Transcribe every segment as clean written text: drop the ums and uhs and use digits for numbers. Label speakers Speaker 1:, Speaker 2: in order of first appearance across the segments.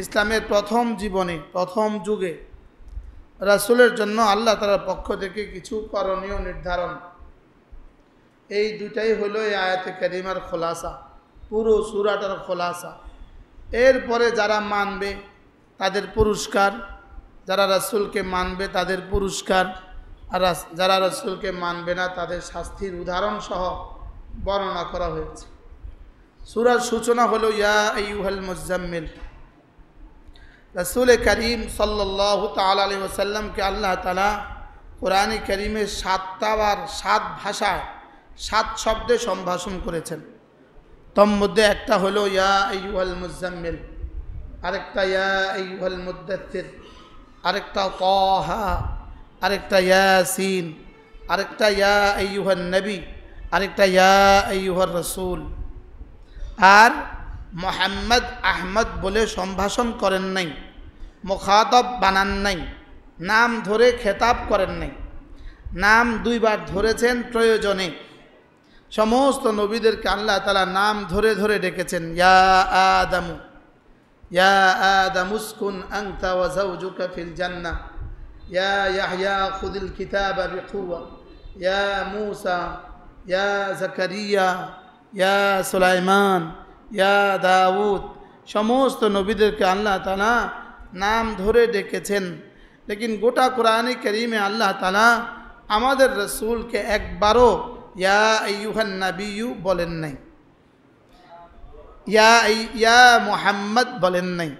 Speaker 1: ইসলামের প্রথম জীবনে প্রথম যুগে রাসূলের জন্য আল্লাহ তাআলার পক্ষ থেকে কিছু করণীয় নির্ধারণ, এই দুটাই হলো এই আয়াতে কারিমার খোলাসা, পুরো সূরাটার খোলাসা। এরপরে যারা মানবে তাদের পুরস্কার, যারা রাসূলকে মানবে তাদের পুরস্কার, আর যারা রাসূলকে মানবে না তাদের শাস্তির উদাহরণ সহ বর্ণনা করা হয়েছে। সূরার সূচনা হলো ইয়া আইয়ুহাল মুযাম্মিল। রাসূল করিম সাল্লাল্লাহু তাআলা আলাইহি ওয়াসাল্লামকে আল্লাহ তাআলা কোরআনে কারিমে 7টা বার 7 ভাষায় 7 শব্দে সম্ভাষণ করেছেন। তার মধ্যে একটা হলো ইয়া আইয়ুহাল মুযাম্মিল, আরেকটা ইয়া আইয়ুহাল মুদ্দাথির, আরেকটা তাহা, আরেকটা ইয়াসিন, আরেকটা ইয়া আইয়ুহান নবী, আরেকটা ইয়া আইয়ুহার রাসূল। আর মুহাম্মদ আহমদ বলে সম্ভাষণ করেন নাই, মুখাতাব বানান নাই, নাম ধরে খেতাব করেন নাই। নাম 2 বার ধরেছেন প্রয়োজনে। সমস্ত নবীদেরকে আল্লাহ তাআলা নাম ধরে ধরে ডেকেছেন। ইয়া আদামু, ইয়া আদামু উসকুন আনতা ওয়া যাওজুকা ফিল জান্নাহ, ইয়া ইয়াহইয়া খুযিল কিতাবা বিকুওয়া, ইয়া মূসা, ইয়া যাকারিয়া, ইয়া সুলাইমান, ইয়া দাউদ। সমস্ত নবীদেরকে আল্লাহ তাআলা নাম ধরে ডেকেছেন। লেকিন গোটা কোরআনে কারিমে আল্লাহ তাআলা আমাদের রাসূলকে একবারও ইয়া আইয়ুহান নাবিয়্যু বলেন নাই, ইয়া মুহাম্মদ বলেন নাই,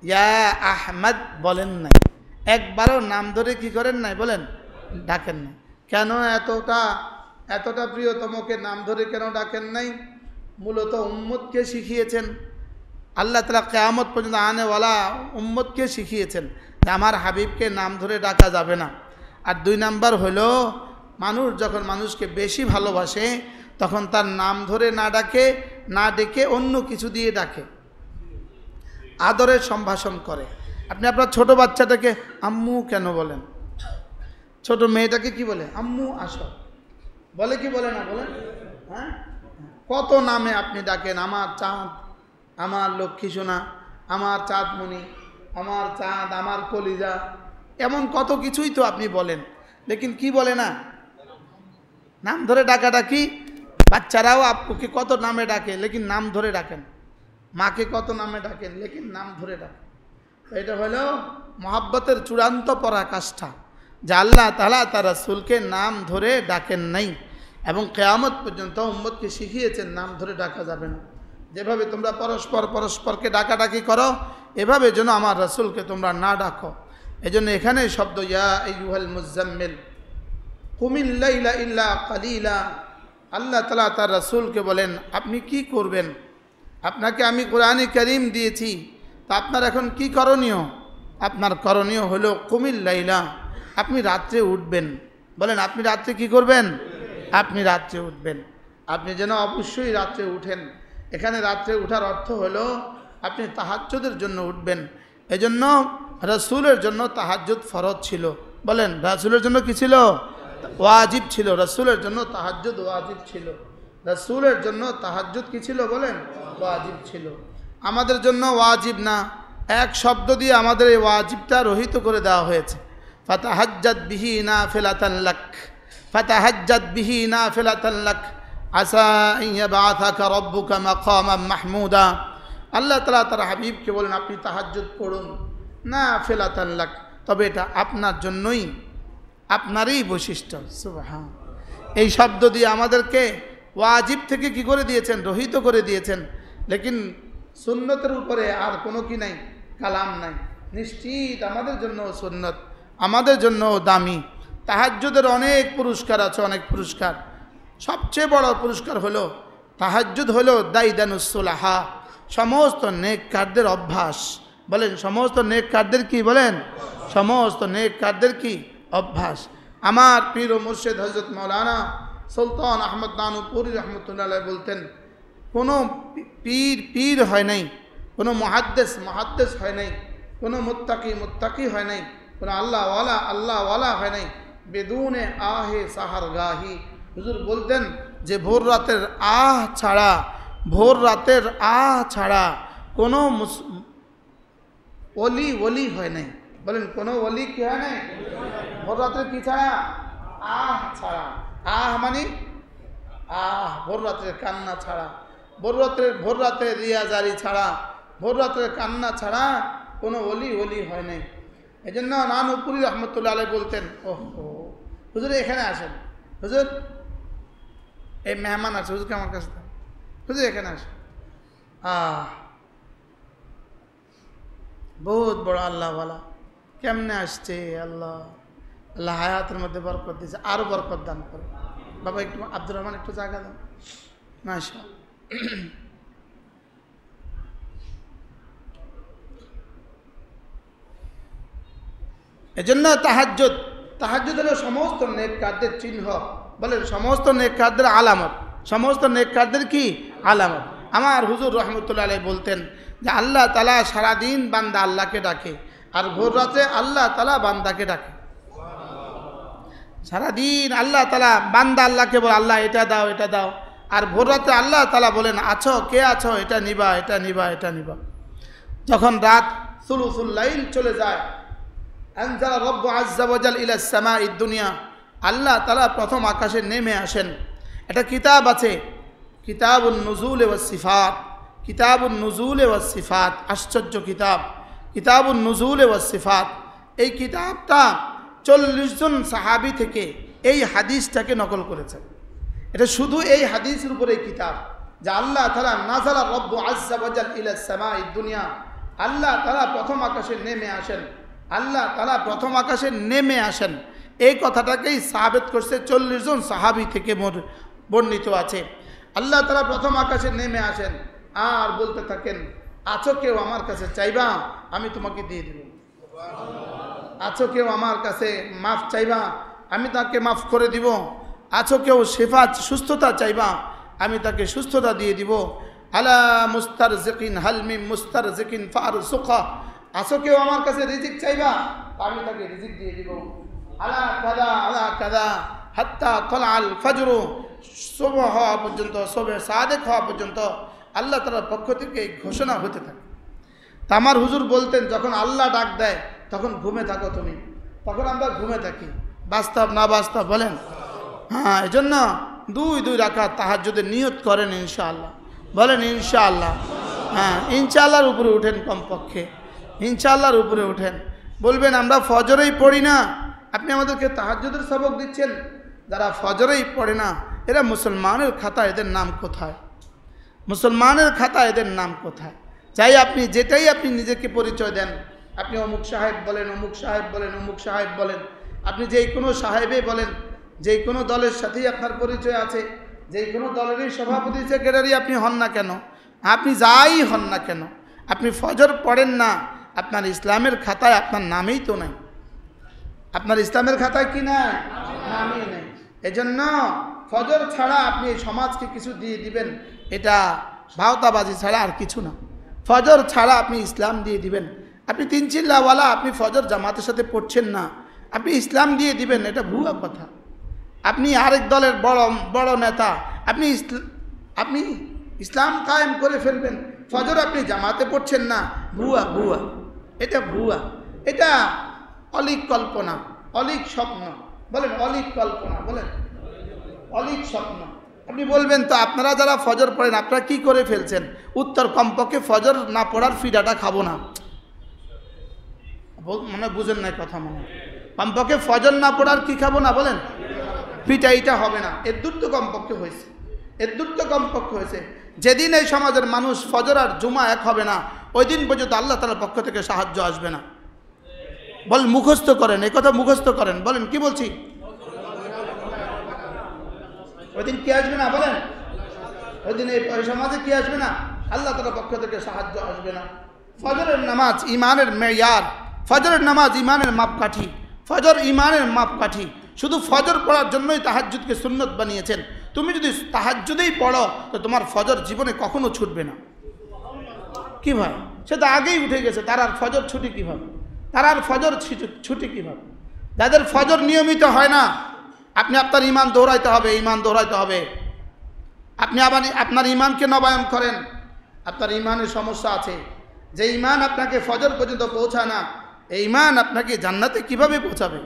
Speaker 1: ইয়া আহমদ বলেন নাই। একবারও নাম ধরে কি করেন নাই বলেন, ডাকেন নাই। কেন এতটা প্রিয়তমকে নাম ধরে কেন ডাকেন নাই? মূলত উম্মতকে শিখিয়েছেন আল্লাহ তাআলা, কিয়ামত পর্যন্ত আনেওয়ালা উম্মতকে শিখিয়েছেন যে আমার হাবিবকে নাম ধরে ডাকা যাবে না। আর 2 নাম্বার হলো, মানুষ যখন মানুষকে বেশি ভালোবাসে তখন তার নাম ধরে না ডেকে অন্য কিছু দিয়ে ডাকে, আদরের সম্ভাষণ করে। আপনি আপনার ছোট বাচ্চাটাকে আম্মু কেন বলেন? ছোট মেয়েটাকে কি বলে? আম্মু আসো বলে কি বলে না বলেন? হ্যাঁ, কত নামে আপনি ডাকেন। আমার চাঁদ, আমার লক্ষ্মী সোনা, আমার চাঁদমণি, আমার চাঁদ, আমার কলিজা, এমন কত কিছুই তো আপনি বলেন। লেকিন কি বলে না? নাম ধরে ডাকাডাকি। বাচ্চারাও আপুকে কত নামে ডাকে, লেকিন নাম ধরে ডাকেন। মাকে কত নামে ডাকেন, লেকিন নাম ধরে ডাকেন। এটা হলো মহাব্বতের চূড়ান্ত পরাকাষ্ঠা, যে আল্লাহ তাআলা তার রাসূলকে নাম ধরে ডাকেন নাই এবং কিয়ামত পর্যন্ত উম্মতকে শিখিয়েছেন নাম ধরে ডাকা যাবে না। যেভাবে তোমরা পরস্পরকে ডাকাডাকি করো, এভাবে যেন আমার রাসূলকে তোমরা না ডাকো। এজন্য এখানে শব্দ ইয়া আইয়ুহাল মুযাম্মিল কুমিল লাইলা ইল্লা কালিলা। আল্লাহ তাআলা তার রাসূলকে বলেন আপনি কি করবেন? আপনাকে আমি কোরআনে কারীম দিয়েছি, তা আপনার এখন কি করণীয়? আপনার করণীয় হলো কুমিল লাইলা, আপনি রাত্রে উঠবেন। বলেন আপনি রাত্রে কি করবেন? আপনি রাত্রে উঠবেন। আপনি যেন অবশ্যই রাত্রে উঠেন। এখানে রাত্রে উঠার অর্থ হলো আপনি তাহাজ্জুদের জন্য উঠবেন। এজন্য রাসূলের জন্য তাহাজ্জুদ ফরজ ছিল। বলেন রাসূলের জন্য কি ছিল? ওয়াজিব ছিল। রাসূলের জন্য তাহাজ্জুদ ওয়াজিব ছিল। রাসূলের জন্য তাহাজ্জুদ কি ছিল বলেন? ওয়াজিব ছিল। আমাদের জন্য ওয়াজিব না, এক শব্দ দিয়ে আমাদের এই ওয়াজিবটা রহিত করে দেওয়া হয়েছে। ফাতাহাজ্জাদ বিহি নাফিলাতান লাক, ফাতাহাজ্জাদ বিহি নাফিলাতান লাক আসা আন ইয়াবআসাকা রাব্বুকা মাকামান মাহমুদা। আল্লাহ তাআলা তার হাবিবকে বলেন আপনি তাহাজ্জুদ পড়ুন নাফিলাতান লাক, তবে এটা আপনার জন্যই, আপনারই বৈশিষ্ট্য। সুবহান। এই শব্দ দিয়ে আমাদেরকে ওয়াজিব থেকে কি করে দিয়েছেন? রহিত করে দিয়েছেন। লেকিন সুন্নতের উপরে আর কোনো কি নাই, কালাম নাই। নিশ্চিত আমাদের জন্য সুন্নত, আমাদের জন্য দামি। তাহাজ্জুদের অনেক পুরস্কার আছে, অনেক পুরস্কার। সবচেয়ে বড় পুরস্কার হলো তাহাজ্জুদ হলো দাইদানুস সুলাহা, সমস্ত নেককারদের অভ্যাস। বলেন সমস্ত নেককারদের কি? বলেন সমস্ত নেককারদের কি? অভ্যাস। আমার পীর ও মুর্শিদ হযরত মাওলানা সুলতান আহমদ নানুপুরি রহমতুল্লাহ আলাইহি বলতেন, কোনো পীর হয় নাই, কোনো মুহাদ্দিস হয় নাই, কোনো মুত্তাকি হয় নাই, কোনো আল্লাহওয়ালা হয় নাই বেদুনে আহে সাহার গাহি। হুজুর বলতেন যে ভোর রাতের ওলি ওলি হয় নাই। বলেন কোনো ওলি কি হয় নাই? ভোর রাত্রে কি ছাড়া? আহ ছাড়া। আহ মানে ভোর রাত্রে কান্না ছাড়া, ভোর রাত্রে রিয়াজারি ছাড়া, ভোর রাত্রে কান্না ছাড়া কোনো ওলি ওলি হয় নাই। এই জন্য নানুপুরি রহমতুল্লাহ আলাইহি বলতেন, ওহো হুজুর এখানে আসেন, হুজুর এই মেহমান আছে, হুজুরকে আমার কাছে দেন, হুজুর এখানে আসেন। বহুত বড় আল্লাহওয়ালা, কেমনে আসছে আল্লাহ, আল্লাহ হায়াতের মধ্যে বরকত দিয়েছে, আরো বরকত দান করে। বাবা একটু আব্দুর রহমান একটু জায়গা দেন, মাশাআল্লাহ। এজন্য তাহাজ্জুদ, তাহাজ্জুদ হলো সমস্ত নেক কাজের চিহ্ন। বলেন সমস্ত নেক কাজের আলামত, সমস্ত নেক কাজের কি আলামত। আমার হুজুর রহমতুল্লাহ আলাইহি বলতেন যে আল্লাহ তাআলা সারাদিন বান্দা আল্লাহকে ডাকে, আর ভোর রাতে আল্লাহ তাআলা বান্দাকে ডাকে। সারাদিন আল্লাহ তাআলা বান্দা আল্লাহকে বলে আল্লাহ এটা দাও এটা দাও, আর ভোর রাতে আল্লাহ তাআলা বলেন আছো কে আছো, এটা নিবা এটা নিবা এটা নিবা। যখন রাত সুলুসুল লাইল চলে যায়, আনজালা রব্বু আজ্জা ওয়াজাল ইলা সামাঈদ দুনিয়া, আল্লাহ তাআলা প্রথম আকাশে নেমে আসেন। একটা কিতাব আছে, কিতাবুন নুজুল ওয়াস সিফাত, কিতাবুন নুজুল ওয়াস সিফাত, আশ্চর্য কিতাব, কিতাবুন নুজুল ওয়াস সিফাত। এই কিতাবটা 40 জন সাহাবী থেকে এই হাদিসটাকে নকল করেছে। এটা শুধু এই হাদিসের উপরে কিতাব, যে আল্লাহ তাআলা নাযালা রব্বু আজ্জা ওয়াজাল ইলা সামাঈদ দুনিয়া, আল্লাহ তাআলা প্রথম আকাশে নেমে আসেন, আল্লাহ তাআলা প্রথম আকাশে নেমে আসেন। এই কথাটাকেই সাহাবেত করছে 40 জন সাহাবী থেকে বর্ণিত আছে। আল্লাহ তাআলা প্রথম আকাশে নেমে আসেন আর বলতে থাকেন আছো কেউ আমার কাছে চাইবা, আমি তোমাকে দিয়ে দেব। আছো কেউ আমার কাছে মাফ চাইবা, আমি তাকে মাফ করে দিব। আছো কেউ শিফাত সুস্থতা চাইবা, আমি তাকে সুস্থতা দিয়ে দিব। আলা মুস্তারজিকিন হাল মিন মুস্তারজিকিন ফারসুকা, আছো কেউ আমার কাছে রিজিক চাইবা, আমি তাকে রিজিক দিয়ে দিব। আলা কাদা হাত্তা তালাল ফজর, সুবহ হওয়া পর্যন্ত, সুবহ সাদেক হওয়া পর্যন্ত আল্লাহ তাআলার পক্ষ থেকে ঘোষণা হতে থাকে। তা আমার হুজুর বলতেন যখন আল্লাহ ডাক দেয় তখন ঘুমে থাকো তুমি, তখন আমরা ঘুমে থাকি। বাস্তব না বাস্তব বলেন? হ্যাঁ, এই জন্য 2 রাকাত তাহাজ্জুদের নিয়ত করেন ইনশাআল্লাহ। বলেন ইনশাআল্লাহ। হ্যাঁ, ইনশাআল্লাহর উপরে উঠেন, কমপক্ষে ইনশাআল্লাহর উপরে উঠেন। বলবেন আমরা ফজরেই পড়ি না, আপনি আমাদেরকে তাহাজ্জুদের সবক দিচ্ছেন। যারা ফজরেই পড়ে না এরা মুসলমানের খাতা, এদের নাম কোথায়? মুসলমানের খাতা এদের নাম কোথায়? চাই আপনি যেটাই আপনি নিজেকে পরিচয় দেন, আপনি অমুক সাহেব বলেন, অমুক সাহেব বলেন, অমুক সাহেব বলেন, আপনি যেই কোনো সাহেবে বলেন, যেই কোনো দলের সাথেই আপনার পরিচয় আছে, যেই কোনো দলেরই সভাপতি সেক্রেটারি আপনি হন না কেন, আপনি যাই হন না কেন, আপনি ফজর পড়েন না, আপনার ইসলামের খাতায় আপনার নামেই তো নাই। আপনার ইসলামের খাতায় কি না? নামই নেই। এজন্য ফজর ছাড়া আপনি এই সমাজকে কিছু দিয়ে দিবেন, এটা ভাওতাবাজি ছাড়া আর কিছু না। ফজর ছাড়া আপনি ইসলাম দিয়ে দিবেন। আপনি 3 চিল্লাওয়ালা, আপনি ফজর জামাতের সাথে পড়ছেন না, আপনি ইসলাম দিয়ে দিবেন, এটা ভুয়া কথা। আপনি আরেক দলের বড় নেতা, আপনি ইসলাম কায়েম করে ফেলবেন, ফজর আপনি জামাতে পড়ছেন না, ভুয়া ভুয়া, এটা ভুয়া, এটা অলিক কল্পনা, অলিক স্বপ্ন। বলেন অলিক কল্পনা, বলেন অলিক স্বপ্ন। আপনি বলবেন তো আপনারা যারা ফজর পড়েন আপনারা কি করে ফেলছেন? উত্তর, কমপক্ষে ফজর না পড়ার ফিডাটা খাবো না। মনে বুঝেন নাই কথা, মনে কমপক্ষে ফজর না পড়ার কি খাবো না? বলেন পিটাইটা হবে না। এর দূর তো কমপক্ষে হয়েছে, এর দূর তো কমপক্ষে হয়েছে। যেদিন এই সমাজের মানুষ ফজর আর জুমা এক হবে না, ওই দিন পর্যন্ত আল্লাহ তাআলার পক্ষ থেকে সাহায্য আসবে না। বলেন মুখস্থ করেন, এই কথা মুখস্থ করেন। বলেন কি বলছি? ওই দিন কি আসবে না? বলেন ওই দিন এই সমাজে কি আসবে না? আল্লাহ তাআলার পক্ষ থেকে সাহায্য আসবে না। ফজরের নামাজ ইমানের মেয়ার, ফজরের নামাজ ইমানের মাপকাঠি, ফজর ইমানের মাপকাঠি। শুধু ফজর পড়ার জন্যই তাহাজ্জুদকে সুন্নত বানিয়েছেন। তুমি যদি তাহাজ্জুদেই পড়ো তো তোমার ফজর জীবনে কখনো ছুটবে না। কি ভাই, সে তো আগেই উঠে গেছে, তার আর ফজর ছুটি কীভাবে? তার আর ফজর ছুটি কীভাবে? যাদের ফজর নিয়মিত হয় না, আপনি আপনার ইমান দৌড়াইতে হবে, ইমান দৌড়াইতে হবে। আপনি আবার আপনার ইমানকে নবায়ন করেন। আপনার ইমানের সমস্যা আছে, যে ঈমান আপনাকে ফজর পর্যন্ত পৌঁছায় না, এই ঈমান আপনাকে জান্নাতে কিভাবে পৌঁছাবে?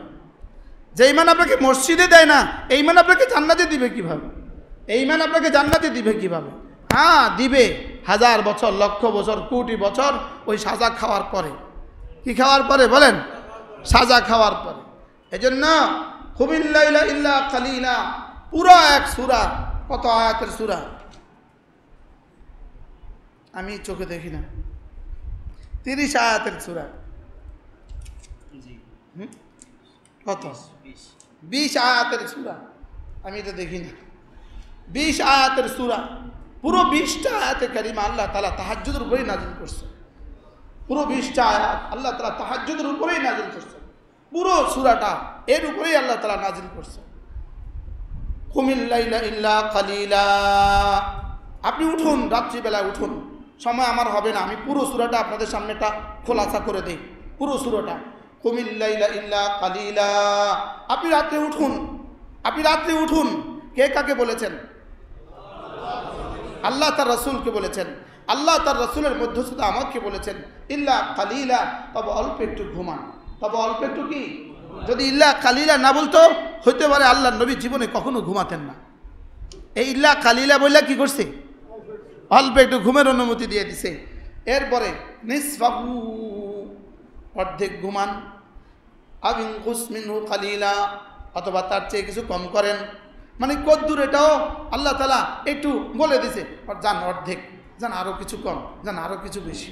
Speaker 1: যে ঈমান আপনাকে মসজিদে দেয় না, এই ঈমান আপনাকে জান্নাতে দিবে কিভাবে? এই ঈমান আপনাকে জান্নাতে দিবে কিভাবে? হ্যাঁ দিবে, 1000 বছর, লক্ষ বছর, কোটি বছর ওই সাজা খাওয়ার পরে। কি খাওয়ার পরে বলেন? সাজা খাওয়ার পরে। এজন্য কুমিল লাইলা ইল্লা কালিলা, পুরো এক সূরা, কত আয়াতের সূরা আমি চোখে দেখি না, 30 আয়াতের সূরা। কত? 20 আয়াতের সূরা, আমি এটা দেখি না। 20 আয়াতের সূরা, পুরো 20টা আয়াতে কারিমা আল্লাহ তাআলা তাহাজ্জুদের উপরেই নাযিল করছে। পুরো 20টা আয়াত আল্লাহ তাআলা তাহাজ্জুদের উপরেই নাযিল করছে। পুরো সূরাটা এর উপরেই আল্লাহ তাআলা নাযিল করছে। কুমিল লাইলা ইল্লা কালিলা, আপনি উঠুন, রাত্রিবেলায় উঠুন। সময় আমার হবে না, আমি পুরো সূরাটা আপনাদের সামনেটা খোলাসা করে দিই। পুরো সূরাটা কুমিল লাইলা ইল্লা কালিলা, আপনি রাত্রে উঠুন, আপনি রাত্রে উঠুন। কে কাকে বলেছেন? আল্লাহ তার রাসূলকে বলেছেন। আল্লাহ তার রাসূলের মধ্যস্থতা আমাকে বলেছেন, ইল্লা কালিলা, তবে অল্প একটু ঘুমান। তবে অল্প একটু কি? যদি ইল্লা কালিলা না বলতো, হইতে পারে আল্লাহ নবী জীবনে কখনো ঘুমাতেন না। এই ইল্লা কালিলা বললে কি করছে? অল্প একটু ঘুমের অনুমতি দিয়ে দিছে। এরপরে নিসফাহু, অর্ধেক ঘুমান, আবিনকুস মিনহু কালিলা, অথবা তার চেয়ে কিছু কম করেন। মানে কদ্দুর এটাও আল্লাহ তাআলা একটু বলে দিছে, যান অর্ধেক, যান আরো কিছু কম, যান আরো কিছু বেশি।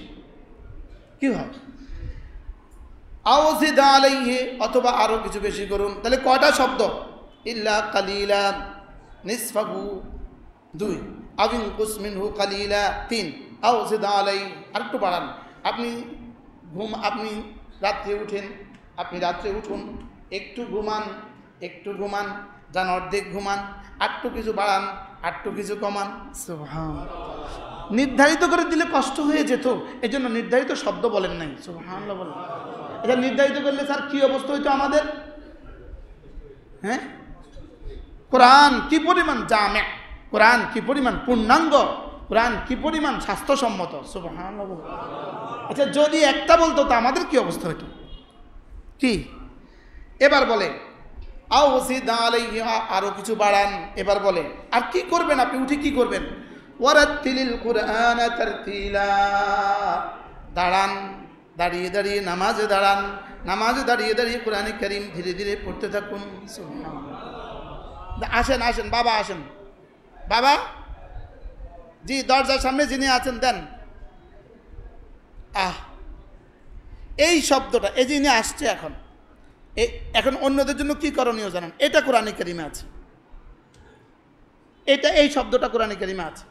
Speaker 1: কি হয়? আওজিদ আলাইহি, অথবা আরো কিছু বেশি করুন। তাহলে কয়টা শব্দ? ইল্লা কালিলা, নিসফাহু 2, আবিনকুস মিনহু কালিলা 3, আওজিদ আলাইহি আরেকটু বাড়ান। আপনি রাত্রে উঠেন, আপনি রাত্রে উঠুন, একটু ঘুমান, একটু ঘুমান, যান অর্ধেক ঘুমান, আটটু কিছু বাড়ান, আটটু কিছু কমান। সুবহানাল্লাহ। নির্ধারিত করে দিলে কষ্ট হয়ে যেত, এজন্য নির্ধারিত শব্দ বলেন নাই। সুবহানাল্লাহ বলেন। এটা নির্ধারিত করলে স্যার কি অবস্থা হইতো আমাদের? হ্যাঁ, কোরআন কি পরিমাণ জামে, কোরআন কি পরিমাণ পূর্ণাঙ্গ, কোরআন কি পরিমাণ স্বাস্থ্যসম্মত। সুবহানাল্লাহ বলেন। আচ্ছা যদি একটা বলতো তো আমাদের কি অবস্থা হইতো? কি? এবার বলে আওজিদ আলাইহি, আরো কিছু বাড়ান। এবার বলে আর কি করবেন আপনি উঠে? কি করবেন? ওয়ারাত্তিলিল কুরআনা তারতিলা, দাঁড়ান, দাঁড়িয়ে দাঁড়িয়ে নামাজে দাঁড়ান, নামাজে দাঁড়িয়ে দাঁড়িয়ে কোরআনে কারীম ধীরে ধীরে পড়তে থাকুন। সুবহানাল্লাহ। আসেন আসেন বাবা, আসেন বাবা, জি দরজার সামনে যিনি আছেন দেন। এই শব্দটা, এই যিনি আসছে এখন, এখন অন্যদের জন্য কি করণীয় জানেন? এটা কোরআনে কারিমে আছে, এটা এই শব্দটা কোরআনে কারিমে আছে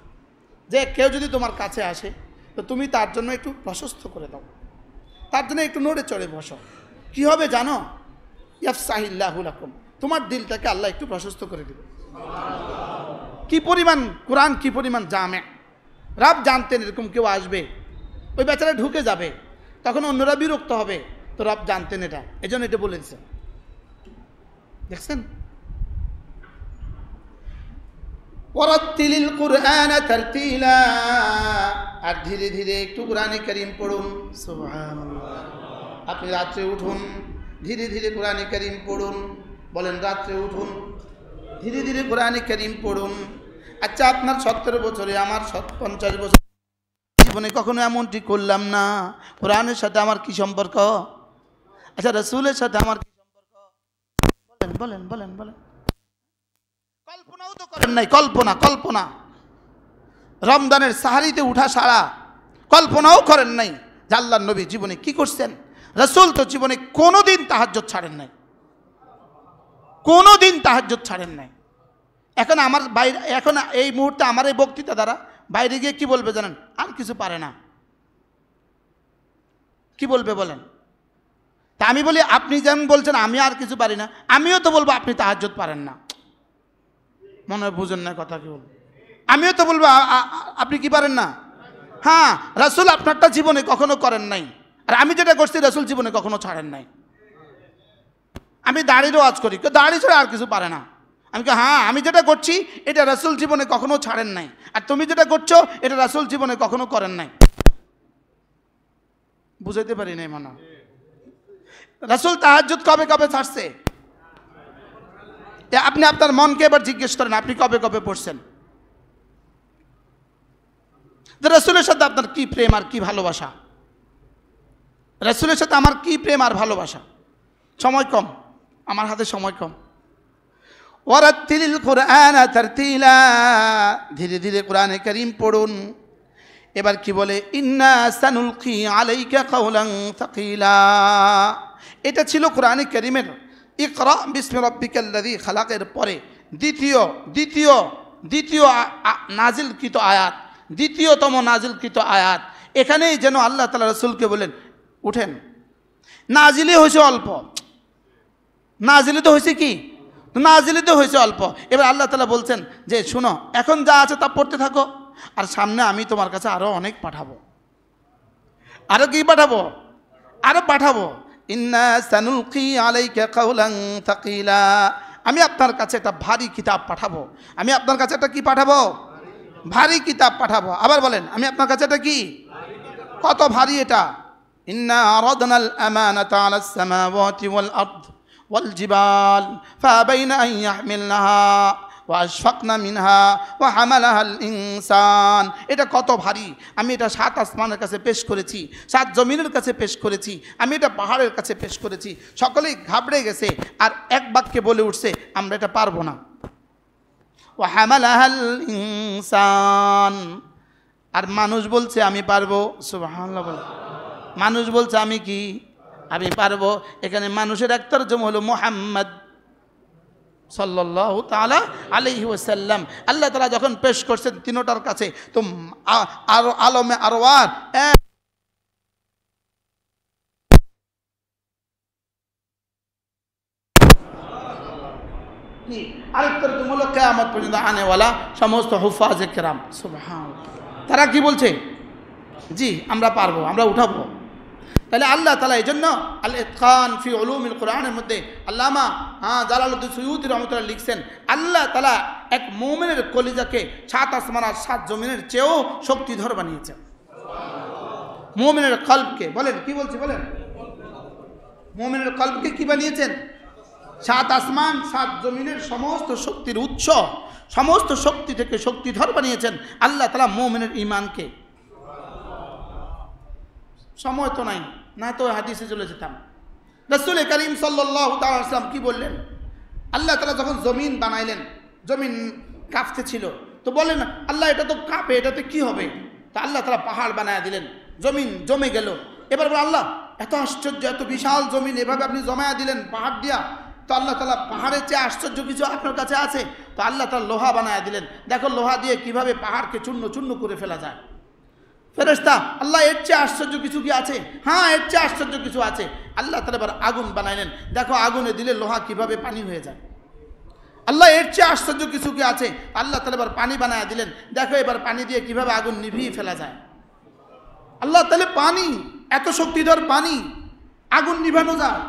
Speaker 1: যে কেউ যদি তোমার কাছে আসে তো তুমি তার জন্য একটু প্রশস্ত করে দাও, তার জন্য একটু নড়ে চড়ে বসো। কি হবে জানো? ইয়াফসাহিল্লাহু লাকুম, তোমার দিলটাকে আল্লাহ একটু প্রশস্ত করে দেবে। কি পরিমাণ কোরআন, কি পরিমাণ জামে। রব জানতেন এরকম কেউ আসবে, ওই বেচারা ঢুকে যাবে, তখন অন্যরা বিরক্ত হবে, তো রব জানতেন এটা, এই জন্য এটা বলে দিচ্ছেন। দেখছেন? ওয়ারাত্তিলিল কুরআনা তারতিলা, আর ধীরে ধীরে একটু কোরআনে কারীম পড়ুন। সুবহানাল্লাহ। আপনি রাত্রে উঠুন, ধীরে ধীরে কোরআনে কারীম পড়ুন। বলেন রাত্রে উঠুন, ধীরে ধীরে কোরআনে কারীম পড়ুন। আচ্ছা আপনার 70 বছরে, আমার 50 বছর, জীবনে কখনো এমনটি করলাম না। কোরআনের সাথে আমার কি সম্পর্ক? আচ্ছা রাসূলের সাথে আমার কি সম্পর্ক? বলেন বলেন বলেন বলেন। কল্পনাও তো করেন নাই, কল্পনা, কল্পনা রমজানের সাহারিতে উঠা সারা কল্পনাও করেন নাই যে আল্লাহর নবী জীবনে কি করছেন। রাসূল তো জীবনে কোনোদিন তাহাজ্জুদ ছাড়েন নাই, কোনোদিন তাহাজ্জুদ ছাড়েন নাই। এখন আমার বাইরে, এখন এই মুহূর্তে আমার এই বক্তৃতা দ্বারা বাইরে গিয়ে কি বলবে জানেন? আর কিছু পারে না। কি বলবে বলেন? তা আমি বলি আপনি যেমন বলছেন আমি আর কিছু পারি না, আমিও তো বলবো আপনি তাহাজ্জুদ পারেন না। মনে হয় বুঝেন না কথা। কি বলবো? আমিও তো বলবো আপনি কি পারেন না। হ্যাঁ, রাসূল আপনারটা জীবনে কখনো করেন নাই, আর আমি যেটা করছি রাসূল জীবনে কখনো ছাড়েন নাই। আমি দাড়ির ওয়াজ করি, কেউ দাড়ি ছাড়া আর কিছু পারে না। আমি কি হ্যাঁ, আমি যেটা করছি এটা রাসূল জীবনে কখনো ছাড়েন নাই, আর তুমি যেটা করছো এটা রাসূল জীবনে কখনো করেন নাই। বুঝাইতে পারি নাই মনে। রাসূল তাহাজ্জুদ কবে কবে ছাড়ছে? আপনি আপনার মনকে এবার জিজ্ঞেস করেন, আপনি কবে কবে পড়ছেন? রাসূলের সাথে আপনার কি প্রেম আর কি ভালোবাসা? রাসূলের সাথে আমার কি প্রেম আর ভালোবাসা? সময় কম, আমার হাতে সময় কম। ওয়ারাত্তিলিল কুরআনা তারতিলা, ধীরে ধীরে কোরআনে কারীম পড়ুন। এবার কি বলে? ইন্না সানুলকি আলাইকা কাওলান সাকিলা। এটা ছিল কোরআনে কারীমের ইকরা বিসমি রাব্বিকাল্লাযী খালাকের পরে দ্বিতীয় নাজিলকৃত আয়াত, দ্বিতীয়তম নাজিলকৃত আয়াত। এখানেই যেন আল্লাহ তাআলা রাসূলকে বলেন উঠেন। নাজিলে হয়েছে অল্প, নাজিলে তো হয়েছে কি? নাজিলে তো হয়েছে অল্প। এবার আল্লাহ তাআলা বলছেন যে শুনো, এখন যা আছে তা পড়তে থাকো, আর সামনে আমি তোমার কাছে আরো অনেক পাঠাবো। আরো কি পাঠাবো? আরো পাঠাবো। ইন্না সানুলকি আলাইকা কাওলান সাকিলা, আমি আপনার কাছে একটা ভারী কিতাব পাঠাবো। আমি আপনার কাছে একটা কি পাঠাবো? ভারী কিতাব পাঠাবো। আবার বলেন, আমি আপনার কাছে একটা কি? কত ভারী এটা? ইন্না আরাদনাল আমানাতা আলাস সামাওয়াতি ওয়াল আরদ ওয়াল জিবাল ফাবাইনা আন ইয়াহমিলনাহা ওয়াশফাকনা মিনহা ওয়া হামালাহাল ইনসান। এটা কত ভারী! আমি এটা 7 আসমানের কাছে পেশ করেছি, 7 জমিনের কাছে পেশ করেছি, আমি এটা পাহাড়ের কাছে পেশ করেছি। সকলেই ঘাবড়ে গেছে আর এক বাক্যে বলে উঠছে আমরা এটা পারবো না। ওয়া হামালাহাল ইনসান, আর মানুষ বলছে আমি পারবো। সুবহানাল্লাহ বলে মানুষ বলছে আমি কি? আমি পারবো। এখানে মানুষের এক তরজমা হলো মুহাম্মদ সাল্লাল্লাহু তাআলা আলাইহি ওয়াসাল্লাম। আল্লাহ তাআলা যখন পেশ করছেন তিনটার কাছে, তো আরো আলমে আরওয়ার আরেকটার তো হলো কিয়ামত পর্যন্ত আনেওয়ালা সমস্ত হুফাজে কেরাম। সুবহানাল্লাহ, তারা কি বলছে? জি আমরা পারবো, আমরা উঠাবো। তাহলে আল্লাহ তাআলা এই জন্য আল ইতকান ফি উলুমিল কোরআনের মধ্যে আল্লামা জালালউদ্দিন সুয়ুতী রাহমাতুল্লাহ লিখছেন, আল্লাহ তাআলা এক মুমিনের কলিজাকে 7 আসমান আর 7 জমিনের চেয়েও শক্তিধর বানিয়েছেন। মুমিনের কলবকে বলেন, কি বলছি বলেন? মুমিনের কলবকে কি বানিয়েছেন? 7 আসমান 7 জমিনের সমস্ত শক্তির উৎস, সমস্ত শক্তি থেকে শক্তিধর বানিয়েছেন আল্লাহ তাআলা মুমিনের ঈমানকে। সময় তো নাই, না তো হাদিসে চলে যেতাম। রাসূল করিম সাল্লাল্লাহু তাআলা আলাইহি ওয়াসাল্লাম কি বললেন? আল্লাহ তাআলা যখন জমিন বানাইলেন, জমিন কাঁপতে ছিল, তো বলেন আল্লাহ এটা তো কাঁপে, এটাতে কি হবে? তা আল্লাহ তাআলা পাহাড় বানায় দিলেন, জমিন জমে গেল। এবার বলে আল্লাহ এত আশ্চর্য, এত বিশাল জমিন এভাবে আপনি জমায়া দিলেন পাহাড় দিয়া, তো আল্লাহ তাআলা পাহাড়ের চেয়ে আশ্চর্য কিছু আপনার কাছে আছে? তো আল্লাহ তাআলা লোহা বানায় দিলেন, দেখো লোহা দিয়ে কিভাবে পাহাড়কে চূর্ণ চূর্ণ করে ফেলা যায়। ফেরেশতা আল্লাহ এর চেয়ে আশ্চর্য কিছু কি আছে? হ্যাঁ এর চেয়ে আশ্চর্য কিছু আছে। আল্লাহ তাআলা এবার আগুন বানাইলেন, দেখো আগুনে দিলে লোহা কিভাবে পানি হয়ে যায়। আল্লাহ এর চেয়ে আশ্চর্য কিছু কি আছে? আল্লাহ তাআলা এবার পানি বানায় দিলেন, দেখো এবার পানি দিয়ে কিভাবে আগুন নিভিয়ে ফেলা যায়। আল্লাহ তাআলা পানি, এত শক্তিধর পানি, আগুন নিভানো যায়।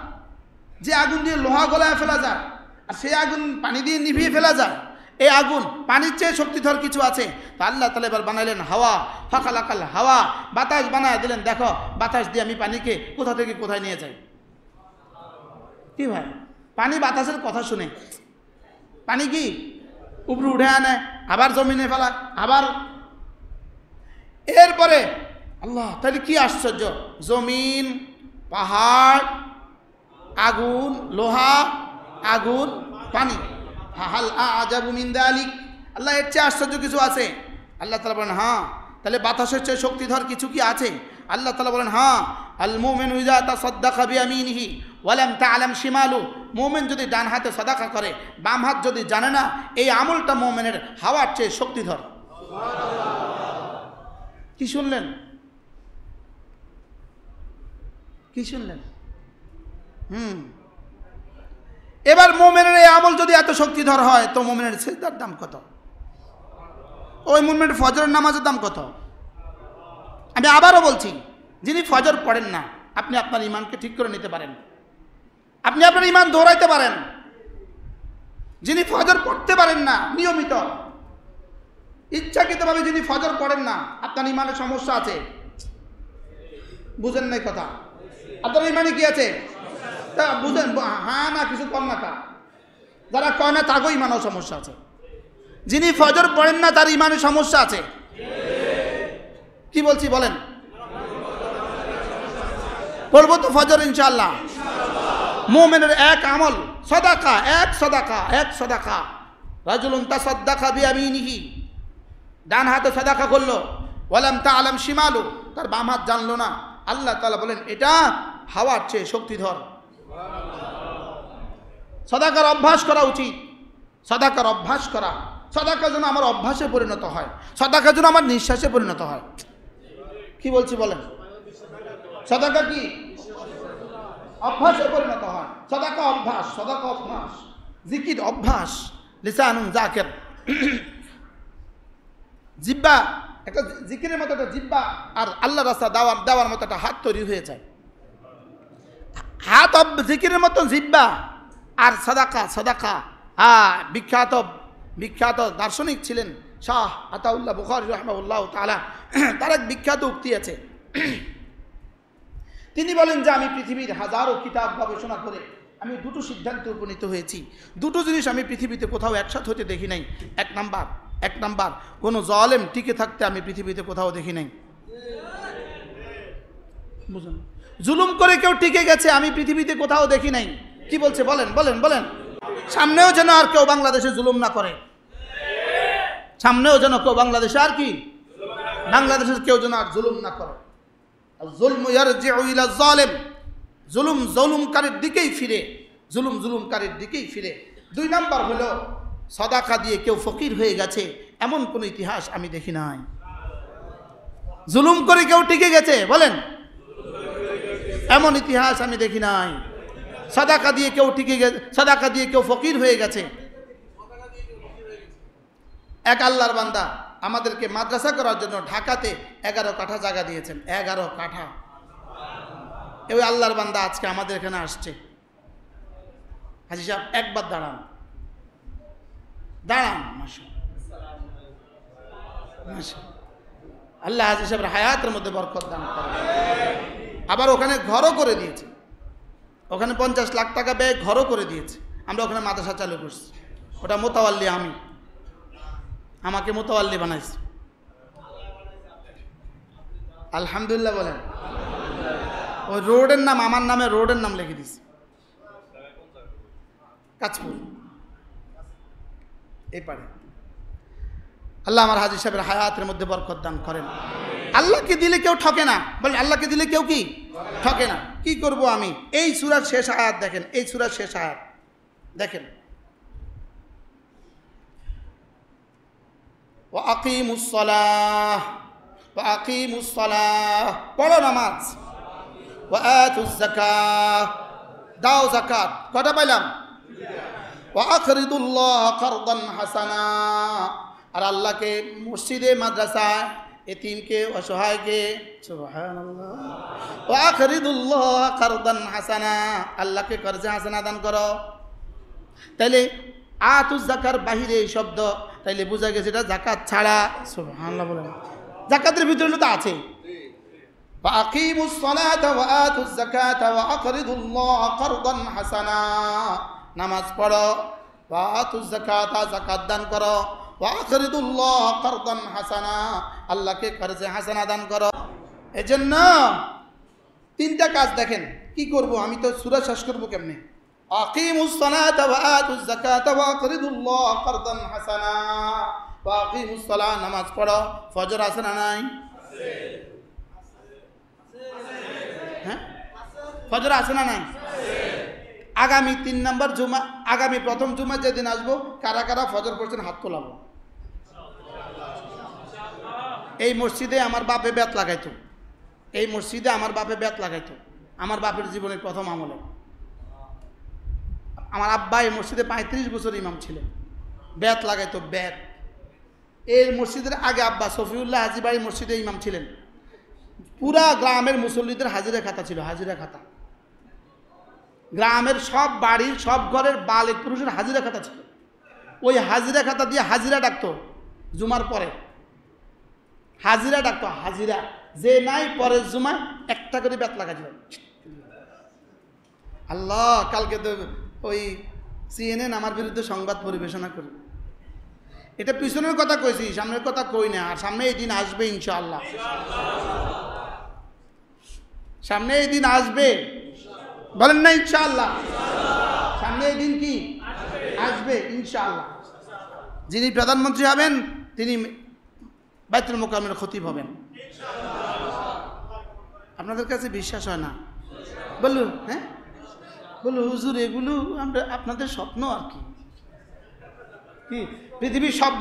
Speaker 1: যে আগুন দিয়ে লোহা গলায় ফেলা যায় আর সেই আগুন পানি দিয়ে নিভিয়ে ফেলা যায়। এই আগুন পানির চেয়ে শক্তিধর কিছু আছে। তা আল্লাহ তাআলা এবার বানাইলেন হাওয়া, ফাখালাকাল হাওয়া, বাতাস বানায় দিলেন, দেখো বাতাস দিয়ে আমি পানিকে কোথা থেকে কোথায় নিয়ে যাই। কি ভাই, পানি বাতাসের কথা শুনে পানি কি উপরে উঠে আনে, আবার জমিনে ফেলা, আবার এরপরে আল্লাহ তাহলে কি আশ্চর্য! জমিন, পাহাড়, আগুন, লোহা, আগুন, পানি। হাল আজাবু মিন যালিক, আল্লাহ এর চেয়ে আশ্চর্য কিছু আছে? আল্লাহ তাআলা বলেন হ্যাঁ। তাহলে বাতাসের চেয়ে শক্তিধর কিছু কি আছে? আল্লাহ তাআলা বলেন হ্যাঁ। আল মুমিনু ইযা তাসাদ্দাকা বিয়ামিনিহি ওয়া লাম তা'লাম শিমালু, মুমিন যদি ডান হাতে সাদাকা করে, বাম হাত যদি জানে না, এই আমলটা মুমিনের হাওয়ার চেয়ে শক্তিধর। কি শুনলেন? কি শুনলেন? এবার মুমিনের এই আমল যদি এত শক্তিধর হয়, তো মুমিনের সিজদার দাম কত? ওই মুমিনের ফজরের নামাজের দাম কত? আমি আবারও বলছি, যিনি ফজর পড়েন না, আপনি আপনার ঈমানকে ঠিক করে নিতে পারেন, আপনি আপনার ঈমান দৌড়াইতে পারেন। যিনি ফজর পড়তে পারেন না নিয়মিত, ইচ্ছাকৃতভাবে যিনি ফজর পড়েন না, আপনার ঈমানের সমস্যা আছে। বুঝেন নাই কথা? আপনার ইমানে কি আছে? তা বুঝেন, হ্যাঁ না কিছু কম না কা, যারা কয় না তাকেও ইমানও সমস্যা আছে। যিনি ফজর পড়েন না তার ইমানে সমস্যা আছে। কি বলছি বলেন? পড়বো তো ফজর ইনশাআল্লাহ। মুমিনের এক আমল সাদাকা, এক সাদাকা, এক সাদাকা। রাজুলুন তাসাদ্দাকা বিয়ামিনিহি, ডান হাতে সাদাকা করলো, ওয়ালাম তাআলাম শিমালু, তার বাম হাত জানলো না। আল্লাহ তাআলা বলেন এটা হাওয়ার চেয়ে শক্তিধর। সাদাকার অভ্যাস করা উচিত, সাদাকার অভ্যাস করা। সাদাকা যেন আমার অভ্যাসে পরিণত হয়, সাদাকা যেন আমার নিঃশ্বাসে পরিণত হয়। কি বলছি বলেন? সাদাকা কি অভ্যাসে পরিণত হয়। সাদাকা অভ্যাস, সাদাকা অভ্যাস, জিকির অভ্যাস। লিসানুন যাকির, জিব্বা একটা জিকিরের মতো একটা জিব্বা, আর আল্লাহ রাস্তা দেওয়ার মতো একটা হাত তৈরি হয়ে যায়। হাত জিকিরের মতো জিব্বা আর সাদাকা। সাদাকা বিখ্যাত দার্শনিক ছিলেন শাহ আতাউল্লাহ বুখারী রাহিমাহুল্লাহ তাআলা। তার এক বিখ্যাত উক্তি আছে। তিনি বলেন যে আমি পৃথিবীর হাজারো কিতাব গবেষণা করে আমি দুটো সিদ্ধান্তে উপনীত হয়েছি। দুটো জিনিস আমি পৃথিবীতে কোথাও একসাথে হতে দেখি নাই। এক নাম্বার কোনো জালেম টিকে থাকতে আমি পৃথিবীতে কোথাও দেখি নাই। বুঝুন, জুলুম করে কেউ টিকে গেছে আমি পৃথিবীতে কোথাও দেখি নাই। কি বলছে বলেন বলেন বলেন? সামনেও যেন আর কেউ বাংলাদেশে জুলুম না করে, সামনেও যেন কেউ বাংলাদেশে আর কি বাংলাদেশের কেউ যেন আর জুলুম না করে। যুলমু ইয়ারজিউ ইলা যালিম, জুলুমকারীর দিকেই ফিরে, জুলুমকারীর দিকেই ফিরে। 2 নাম্বার হলো সাদাকা দিয়ে কেউ ফকির হয়ে গেছে এমন কোন ইতিহাস আমি দেখি নাই। জুলুম করে কেউ টিকে গেছে বলেন, এমন ইতিহাস আমি দেখি নাই। সাদাকা দিয়ে কেউ টিকে গেছে, সাদাকা দিয়ে কেউ ফকির হয়ে গেছে। এক আল্লাহর বান্দা আমাদেরকে মাদ্রাসা করার জন্য ঢাকাতে 11 কাঠা জায়গা দিয়েছেন। 11 কাঠা। এই আল্লাহর বান্দা আজকে আমাদের এখানে আসছে। হাজী সাহেব একবার দাঁড়ান, মাশাআল্লাহ। আল্লাহ হাজী সাহেবের হায়াতের মধ্যে বরকত দান করেন। আবার ওখানে ঘরও করে দিয়েছে, ওখানে 50 লাখ টাকা ব্যয় ঘরও করে দিয়েছে। আমরা ওখানে মাদ্রাসা চালু করছি। ওটা মোতাওয়াল্লি, আমাকে মোতাওয়াল্লি বানাইছে। আলহামদুলিল্লাহ বলেন। ওই রোডের নাম আমার নামে, রোডের নাম লিখে দিছে কাঁচপুর এই পারে। আল্লাহ আমার হাজী সাহেবের হায়াতের মধ্যে বরকত দান করেন। আল্লাহকে দিলে কেউ ঠকে না, বলেন আল্লাহকে দিলে কেউ কি ঠকে না। কি করব আমি? এই সূরার শেষ আয়াত দেখেন, এই সূরার শেষ আয়াত দেখেন, ওয়া আকিমুস সালাহ, ওয়া আকিমুস সালাহ, পড়ো নামাজ, ওয়া আতুজ যাকাত, দাও যাকাত। কটা পাইলাম? ওয়া আকরিদুল্লাহ কারদান হাসানা, আর আল্লাহকে মসজিদে মাদ্রাসায় এতিমকে অসহায়কে, সুবহানাল্লাহ, ওয়া আকরিদুল্লাহ কারদান হাসানা, আল্লাহকে কর্জে হাসানা দান করো। তাইলে আতুজ যাকার বাহিরে এই শব্দ, তাইলে বোঝা গেছে এটা যাকাত ছাড়া। সুবহানাল্লাহ বলেন। যাকাতের ভিতরে তো আছে ওয়া আকিমুস সালাতা ওয়া আতুজ যাকাতা ওয়া আকরিদুল্লাহ কারদান হাসানা, নামাজ পড়ো, ওয়া আতুজ যাকাতা, যাকাত দান করো, ওয়া আকরিদুল্লাহ কারদান হাসানা, আল্লাহকে কর্জে হাসানা দান করো। এজন্য 3টা কাজ দেখেন। কি করব আমি? তো সূরা শেষ করব কেমনে? আকিমুস সালাতা ওয়া আতুজ যাকাতা ওয়া আকরিদুল্লাহ কারদান হাসানা, ওয়া আকিমুস সালাহ, নামাজ পড়ো। ফজর আছে না নাই? হ্যাঁ, ফজর আছে না নাই? আগামী 3 নম্বর জুমা, আগামী প্রথম জুমা যেদিন আসবো, কারা কারা ফজর পড়ছেন হাত তোলাবো। এই মসজিদে আমার বাপে বেত লাগাইতো, এই মসজিদে আমার বাপে বেত লাগাইতো, আমার বাপের জীবনের প্রথম আমলে। আমার আব্বা এই মসজিদে 35 বছর ইমাম ছিলেন, বেত লাগাইতো, বেত। এই মসজিদের আগে আব্বা সফিউল্লাহ হাজী বাড়ি মসজিদে ইমাম ছিলেন। পুরা গ্রামের মুসল্লিদের হাজিরা খাতা ছিল, হাজিরা খাতা। গ্রামের সব বাড়ির সব ঘরের বালেক পুরুষের হাজিরা খাতা ছিল। ওই হাজিরা খাতা দিয়ে হাজিরা ডাকতো জুমার পরে, হাজিরা ডাকতো, হাজিরা। যে নাই পরের জুমায় 1 একটা করে ব্যাত লাগাইল। আল্লাহ, কালকে তো ওই CNN আমার বিরুদ্ধে সংবাদ পরিবেশনা করে। এটা পিছনের কথা কইছি, সামনের কথা কই না। আর সামনে এই দিন আসবে ইনশাআল্লাহ, সামনে এই দিন আসবে, বলেন না ইনশাআল্লাহ। সামনে এই দিন কি আসবে ইনশাআল্লাহ। যিনি প্রধানমন্ত্রী হবেন তিনি বাইতুল মোকাররমের খতিব হবেন। আপনাদের কাছে বিশ্বাস হয় না? বলু হ্যাঁ, বলু হুজুর এগুলো আমরা আপনাদের স্বপ্ন আর কি। কি পৃথিবীর সব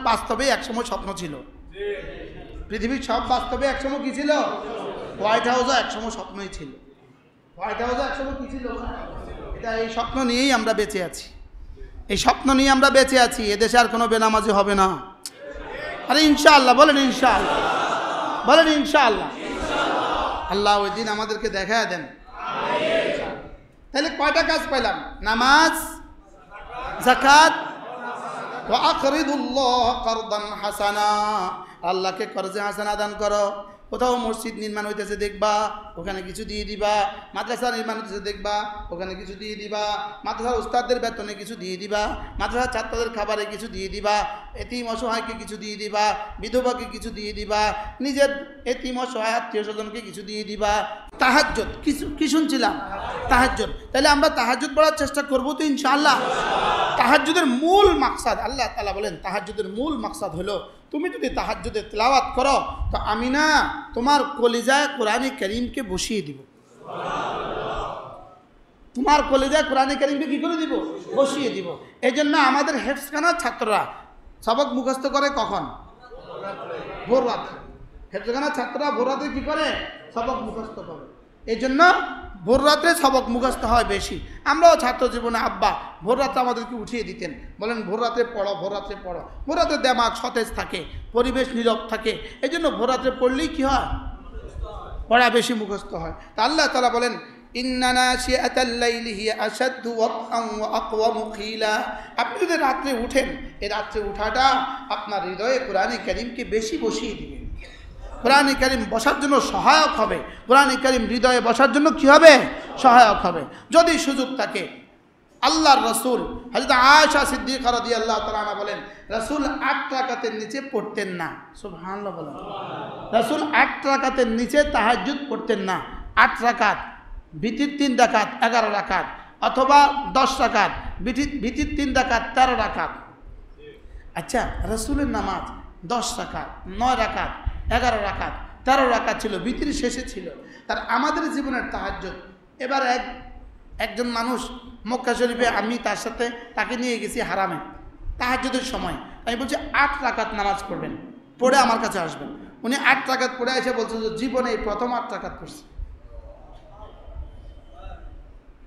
Speaker 1: বাস্তবে একসময় স্বপ্ন ছিল। পৃথিবীর সব বাস্তবে একসময় কি ছিল? হোয়াইট হাউসও একসময় স্বপ্নই ছিল। হোয়াইট হাউসও একসময় কি ছিল? এটা এই স্বপ্ন নিয়েই আমরা বেঁচে আছি, এই স্বপ্ন নিয়ে আমরা বেঁচে আছি। এদেশে আর কোনো বেনামাজি হবে না। আরে ইনশাআল্লাহ বলেন, ইনশাআল্লাহ বলেন, ইনশাআল্লাহ। আল্লাহ ওই দিন আমাদেরকে দেখা দেন। তাহলে কয়টা কাজ পাইলাম? নামাজ, যাকাত, ওয়া আকরিদুল্লাহ কারদান হাসানা, আল্লাহকে কর্জে হাসানা দান করো। কোথাও মসজিদ নির্মাণ হইতেছে দেখবা, ওখানে কিছু দিয়ে দিবা। মাদ্রাসা নির্মাণ হইতেছে দেখবা, ওখানে কিছু দিয়ে দিবা। মাদ্রাসার উস্তাদদের বেতনে কিছু দিয়ে দিবা, মাদ্রাসার ছাত্রদের খাবারে কিছু দিয়ে দিবা, এতিম অসহায়কে কিছু দিয়ে দিবা, বিধবাকে কিছু দিয়ে দিবা, নিজের এতিম অসহায় আত্মীয় স্বজনকে কিছু দিয়ে দিবা। তাহাজ্জুদ, কি শুনছিলাম? তাহাজ্জুদ। তাহলে আমরা তাহাজ্জুদ পড়ার চেষ্টা করবো তো ইনশাআল্লাহ। তাহাজ্জুদের মূল মাকসাদ, আল্লাহ তাআলা বলেন তাহাজ্জুদের মূল মাকসাদ হলো তুমি যদি তাহাজ্জুদে তেলাওয়াত করো তো আমি না তোমার কলিজায় কোরআনে কারীমকে বসিয়ে দিব। তোমার কলিজায় কোরআনে কারীমকে কি করে দিব? বসিয়ে দিব। এই জন্য আমাদের হেফজখানার ছাত্ররা সবক মুখস্থ করে কখন? ভোর রাতে। হেফজখানার ছাত্ররা ভোর রাতে কি করে? সবক মুখস্থ করে। এই জন্য ভোর রাত্রে সবক মুখস্থ হয় বেশি। আমরাও ছাত্র জীবনে আব্বা ভোর রাত্রে আমাদেরকে উঠিয়ে দিতেন, বলেন ভোর রাত্রে পড়ো, ভোর রাত্রে পড়ো। ভোর রাত্রে দেমাগ সতেজ থাকে, পরিবেশ নীরব থাকে। এই জন্য ভোর রাত্রে পড়লেই কি হয়? পড়া বেশি মুখস্থ হয়। তা আল্লাহ তাআলা বলেন ইন্না নাশিআতাল লাইলি হিয়া আশাদ্দু ওয়াতআন ওয়া আকওয়ামু কিলা। আপনি যদি রাত্রে উঠেন, এই রাত্রে উঠাটা আপনার হৃদয়ে কোরআনে কারীমকে বেশি বসিয়ে দিবে। কোরআনে কারীম বসার জন্য সহায়ক হবে। কোরআনে কারীম হৃদয়ে বসার জন্য কি হবে? সহায়ক হবে। যদি সুযোগ থাকে, আল্লাহর রাসূল হযরত আয়েশা সিদ্দিকা রাদিয়াল্লাহু তাআলা আনহা বলেন রাসূল 8 রাকাতের নিচে পড়তেন না। সুবহানাল্লাহ বলেন। রাসূল 8 রাকাতের নিচে তাহাজ্জুদ পড়তেন না। 8 রাকাত, ভিতির 3 রাকাত 11 রাকাত, অথবা 10 রাকাত, ভিতির 3 রাকাত 13 রাকাত। আচ্ছা, রাসূলের নামাজ 10 রাকাত, 9 রাকাত, 11 রাকাত, 13 রাকাত ছিল, ভিতির শেষে ছিল। তার আমাদের জীবনের তাহাজ্জুদ। এবার একজন মানুষ মক্কা শরীফে, আমি তার সাথে তাকে নিয়ে গেছি হারামে তাহাজ্জুদের সময়। আমি বলছি 8 রাকাত নামাজ পড়বেন, পড়ে আমার কাছে আসবেন। উনি 8 রাকাত পড়ে এসে বলছে যে জীবনে এই প্রথম 8 রাকাত পড়ছে।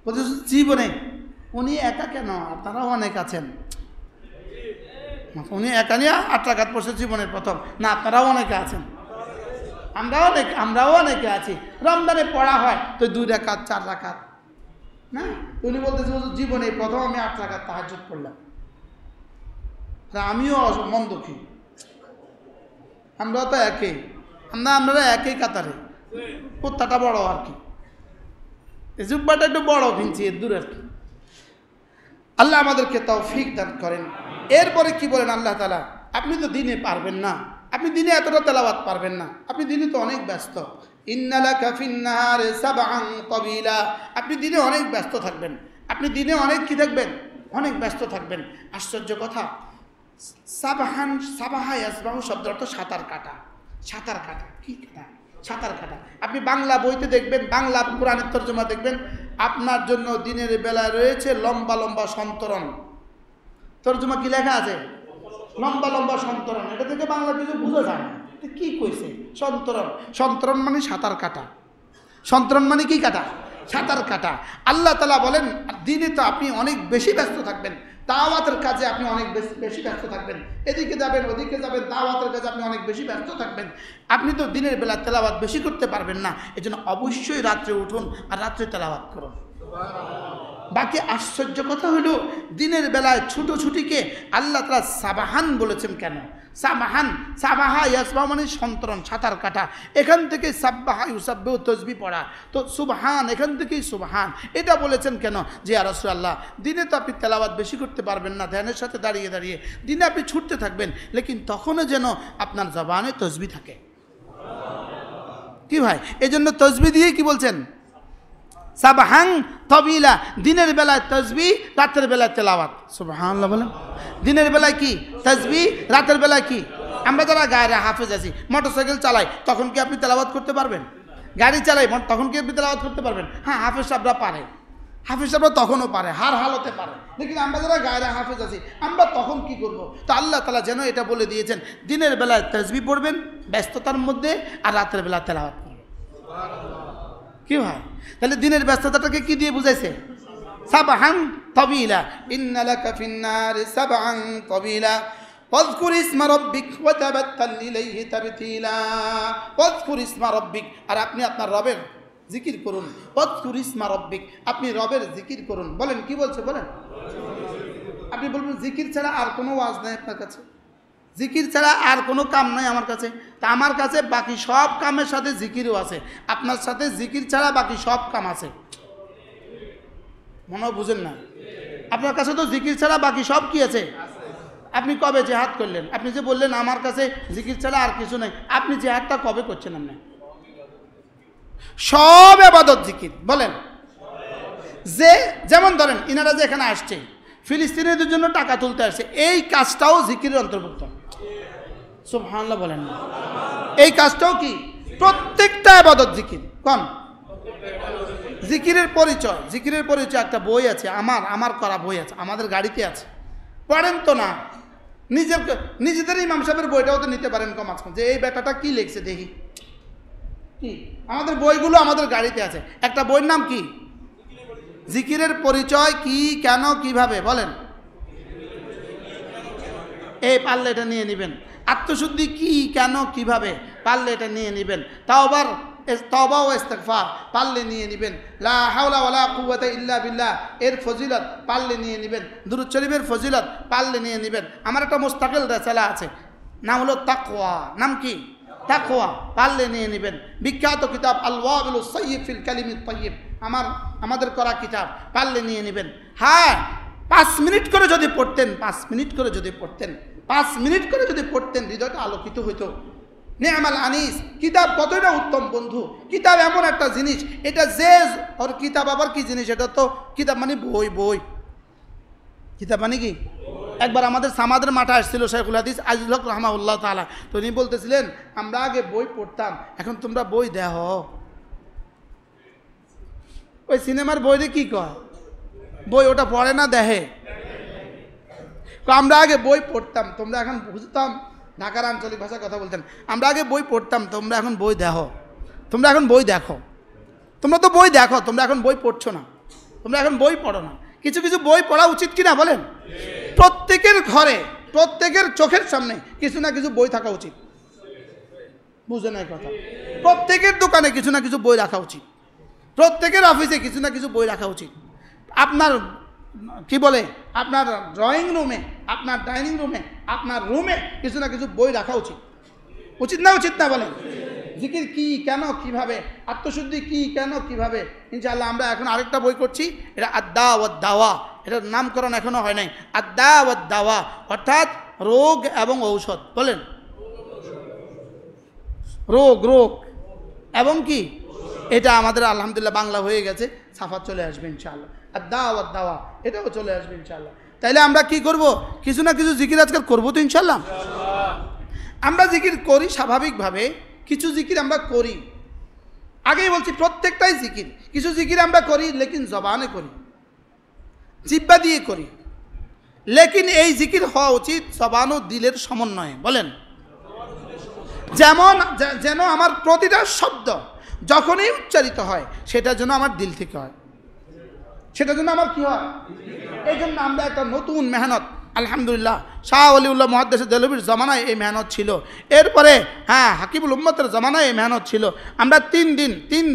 Speaker 1: বলছে জীবনে। উনি একা কেন? আপনারাও অনেক আছেন। উনি একা নিয়ে 8 রাকাত পড়ছে জীবনের প্রথম। না, আপনারাও অনেকে আছেন, আমরাও অনেকে আছি। রমজানে পড়া হয় তো 2 রাকাত 4 রাকাত না। উনি বলতেছে জীবনে প্রথম আমি 8 রাকাত তাহাজ্জুদ পড়লাম। আমিও মন দুঃখী, আমরাও তো একই, আমরা একই কাতারে, কুত্তাটা বড় আর কি, জুব্বাটা একটু বড় কিনছি, এর দূর আর কি। আল্লাহ আমাদেরকে তৌফিক দান করেন। এরপরে কি বলেন আল্লাহ তাআলা? আপনি তো দিনে পারবেন না, আপনি দিনে এতটা তেলাওয়াত পারবেন না, আপনি দিনে তো অনেক ব্যস্ত। ইন্না লাকা ফিন-নাহারি সাবআন তাবিলা। আপনি দিনে অনেক ব্যস্ত থাকবেন, আপনি দিনে অনেক কি থাকবেন? অনেক ব্যস্ত থাকবেন। আশ্চর্য কথা, সাবাহা ইয়াসবাহু শব্দ অর্থ সাঁতার কাটা। সাঁতার কাটা কি কাটা? সাঁতার কাটা। আপনি বাংলা বইতে দেখবেন, বাংলা কোরআনের তরজমা দেখবেন, আপনার জন্য দিনের বেলায় রয়েছে লম্বা লম্বা সন্তরণ। তরজমা কি লেখা আছে? লম্বা লম্বা সন্তরণ। এটা থেকে বাংলা কিছু বোঝা যায় না, কি কইছে? সন্তরণ। সন্তরণ মানে সাঁতার কাটা। সন্তরণ মানে কি কাটা? সাঁতার কাটা। আল্লাহ তাআলা বলেন দিনে তো আপনি অনেক বেশি ব্যস্ত থাকবেন, দাওয়াতের কাজে আপনি অনেক বেশি ব্যস্ত থাকবেন, এদিকে যাবেন ওদিকে যাবেন, দাওয়াতের কাজে আপনি অনেক বেশি ব্যস্ত থাকবেন। আপনি তো দিনের বেলা তেলাওয়াত বেশি করতে পারবেন না, এজন্য অবশ্যই রাত্রে উঠুন আর রাত্রে তেলাওয়াত করুন। বাকি আশ্চর্য কথা হলো, দিনের বেলায় ছুটোছুটিকে আল্লাহ তাআলা সাবাহান বলেছেন কেন? সাবাহান, সাবাহা ইয়াসবাহু মানে সন্তরণ, সাঁতার কাটা, এখান থেকে সাব্বাহা ইউসাব্বিহু তাসবিহ পড়া, তো সুবহান এখান থেকেই সুবহান। এটা বলেছেন কেন? যে ইয়া রাসূলুল্লাহ, দিনে তো আপনি তেলাওয়াত বেশি করতে পারবেন না, ধ্যানের সাথে দাঁড়িয়ে দাঁড়িয়ে, দিনে আপনি ছুটতে থাকবেন, লেকিন তখনও যেন আপনার জবানে তাসবিহ থাকে। কি ভাই, এই জন্য তাসবিহ দিয়ে কি বলছেন? সাবহান তাবিলা, দিনের বেলায় তাসবিহ, রাতের বেলায় তেলাওয়াত। সুবহানাল্লাহ বলেন। দিনের বেলায় কি তাসবিহ, রাতের বেলায় কি? আমরা যারা গায়ে হাফেজ আছি, মোটরসাইকেল চালাই, তখন কি আপনি তেলাওয়াত করতে পারবেন? গাড়ি চালাই, তখন কি আপনি তেলাওয়াত করতে পারবেন? হ্যাঁ, হাফেজ সাহেবরা পারে, হাফেজ সাহেবরা তখনও পারে, হার হালতে পারে, লেকিন আমরা যারা গায়ে হাফেজ আছি, আমরা তখন কি করব? তো আল্লাহ তাআলা যেন এটা বলে দিয়েছেন, দিনের বেলায় তাসবিহ পড়বেন ব্যস্ততার মধ্যে, আর রাতের বেলা তেলাওয়াত করবেন। কি হয়? তাহলে দিনের ব্যস্ততাটাকে কি দিয়ে বুঝাইছে? সাবহান তাবিলা, ইন্না লাকা ফিন্নারি সাবহান তাবিলা, ওয়াজকুর ইসমা রাব্বিক ওয়া তাবাত্তাল ইলাইহি তাবতিলা। ওয়াজকুর ইসমা রাব্বিক, আর আপনি আপনার রবের জিকির করুন। ওয়াজকুর ইসমা রাব্বিক, আপনি রবের জিকির করুন। বলেন, কি বলছে বলেন? আপনি বলবেন জিকির ছাড়া আর কোনো ওয়াজ নাই আপনার কাছে, জিকির ছাড়া আর কোনো কাম নাই আমার কাছে। তা আমার কাছে বাকি সব কামের সাথে জিকিরও আছে, আপনার সাথে জিকির ছাড়া বাকি সব কাম আছে। মনে হয় বুঝেন না? আপনার কাছে তো জিকির ছাড়া বাকি সব কি আছে? আপনি কবে জিহাদ করলেন? আপনি যে বললেন আমার কাছে জিকির ছাড়া আর কিছু নেই, আপনি জিহাদটা কবে করছেন? আপনি সব ইবাদত জিকির। বলেন, যে যেমন ধরেন ইনারা যে এখানে আসছে, ফিলিস্তিনিদের জন্য টাকা তুলতে আসছে, এই কাজটাও জিকিরের অন্তর্ভুক্ত। সুবহানাল্লাহ বলেন না? এই কাজটাও কি? প্রত্যেকটা ইবাদত জিকির। কোন জিকিরের পরিচয়? জিকিরের পরিচয় একটা বই আছে, আমার করা বই আছে, আমাদের গাড়িতে আছে, পড়েন তো না? নিজেদের ইমাম সাহেবের বইটাও তো নিতে পারেন কম আজকাল, যে এই ব্যাটাটা কি লিখছে দেখি। কি আমাদের বইগুলো আমাদের গাড়িতে আছে। একটা বইয়ের নাম কি? জিকিরের পরিচয় কি, কেন, কিভাবে। বলেন, এই পারলে এটা নিয়ে নেবেন। আত্মশুদ্ধি কি, কেন, কিভাবে, পারলে এটা নিয়ে নেবেন। তওবা ও ইস্তিগফার পারলে নিয়ে নেবেন। লা হাওলা ওয়ালা কুওয়াতা ইল্লা বিল্লাহ এর ফজিলত পারলে নিয়ে নেবেন। দুরূদ শরীফের ফজিলত পারলে নিয়ে নেবেন। আমার একটা মুস্তাকিল রিসালা আছে, নাম হলো তাকওয়া। নাম কি? তাকওয়া। পারলে নিয়ে নেবেন। বিখ্যাত কিতাব আল ওয়াবিলুস সাইয়্যিব ফিল কালিমিত তাইয়্যিব, আমাদের করা কিতাব, পারলে নিয়ে নেবেন। হ্যাঁ, 5 মিনিট করে যদি পড়তেন, 5 মিনিট করে যদি পড়তেন, 5 মিনিট করে যদি পড়তেন, হৃদয়টা আলোকিত হইতো। নি'মাল আনিস, কিতাব কতটা উত্তম বন্ধু। কিতাব এমন একটা জিনিস, এটা যে ওর কিতাব আবার কি জিনিস? এটা তো কিতাব মানে বই। কিতাব মানে কি? একবার আমাদের সামাদের মাঠে আসছিল শেখুল হাদিস আজিজুল হক রাহমাহুল্লাহ তাআলা, তো উনি বলতেছিলেন, আমরা আগে বই পড়তাম, এখন তোমরা বই দেখো। ওই সিনেমার বইরে কি কয়? বই ওটা পড়ে না, দেখে। আমরা আগে বই পড়তাম, তোমরা এখন বুঝতাম। ঢাকার আঞ্চলিক ভাষায় কথা বলতেন, আমরা আগে বই পড়তাম, তোমরা এখন বই দেখো। তোমরা এখন বই দেখো, তোমরা তো বই দেখো, তোমরা এখন বই পড়ছো না, তোমরা এখন বই পড়ো না। কিছু কিছু বই পড়া উচিত কিনা বলেন? প্রত্যেকের ঘরে, প্রত্যেকের চোখের সামনে কিছু না কিছু বই থাকা উচিত। বুঝে নাই কথা? প্রত্যেকের দোকানে কিছু না কিছু বই রাখা উচিত, প্রত্যেকের অফিসে কিছু না কিছু বই রাখা উচিত। আপনার কি বলে, আপনার ড্রয়িং রুমে, আপনার ডাইনিং রুমে, আপনার রুমে কিছু না কিছু বই রাখা উচিত। উচিত না উচিত না বলেন? জিকির কি, কেন, কিভাবে, আত্মশুদ্ধি কি, কেন, কিভাবে। ইনশাআল্লাহ আমরা এখন আরেকটা বই করছি, এটা আদ্দা ওয়াদ দাওয়া, এটার নামকরণ এখনো হয় নাই। আদ্দা ওয়াদ দাওয়া অর্থাৎ রোগ এবং ঔষধ। বলেন, রোগ এবং কি, এটা আমাদের আলহামদুলিল্লাহ বাংলা হয়ে গেছে, ছাপা চলে আসবে ইনশাআল্লাহ। আদ্দা ওয়াদ দাওয়া এটাও চলে আসবে ইনশাআল্লাহ। তাইলে আমরা কি করব? কিছু না কিছু জিকির আজকাল করবো তো ইনশাআল্লাহ। আমরা জিকির করি স্বাভাবিকভাবে, কিছু জিকির আমরা করি। আগেই বলছি প্রত্যেকটাই জিকির। কিছু জিকির আমরা করি লেকিন জবানে করি, জিহ্বা দিয়ে করি, লেকিন এই জিকির হওয়া উচিত জবান ও দিলের সমন্বয়ে। বলেন, যেন আমার প্রতিটা শব্দ যখনই উচ্চারিত হয় সেটা যেন আমার দিল থেকে হয়, সেটা যেন আমার কি হয়। এই জন্য আমরা একটা নতুন মেহনত আলহামদুলিল্লাহ শাহ ওলিউল্লাহ মুহাদ্দিস দেহলভির জমানায় এই মেহনত ছিল। এরপরে হ্যাঁ হাকিমুল উম্মতের জমানায় এই মেহনত ছিল। আমরা 3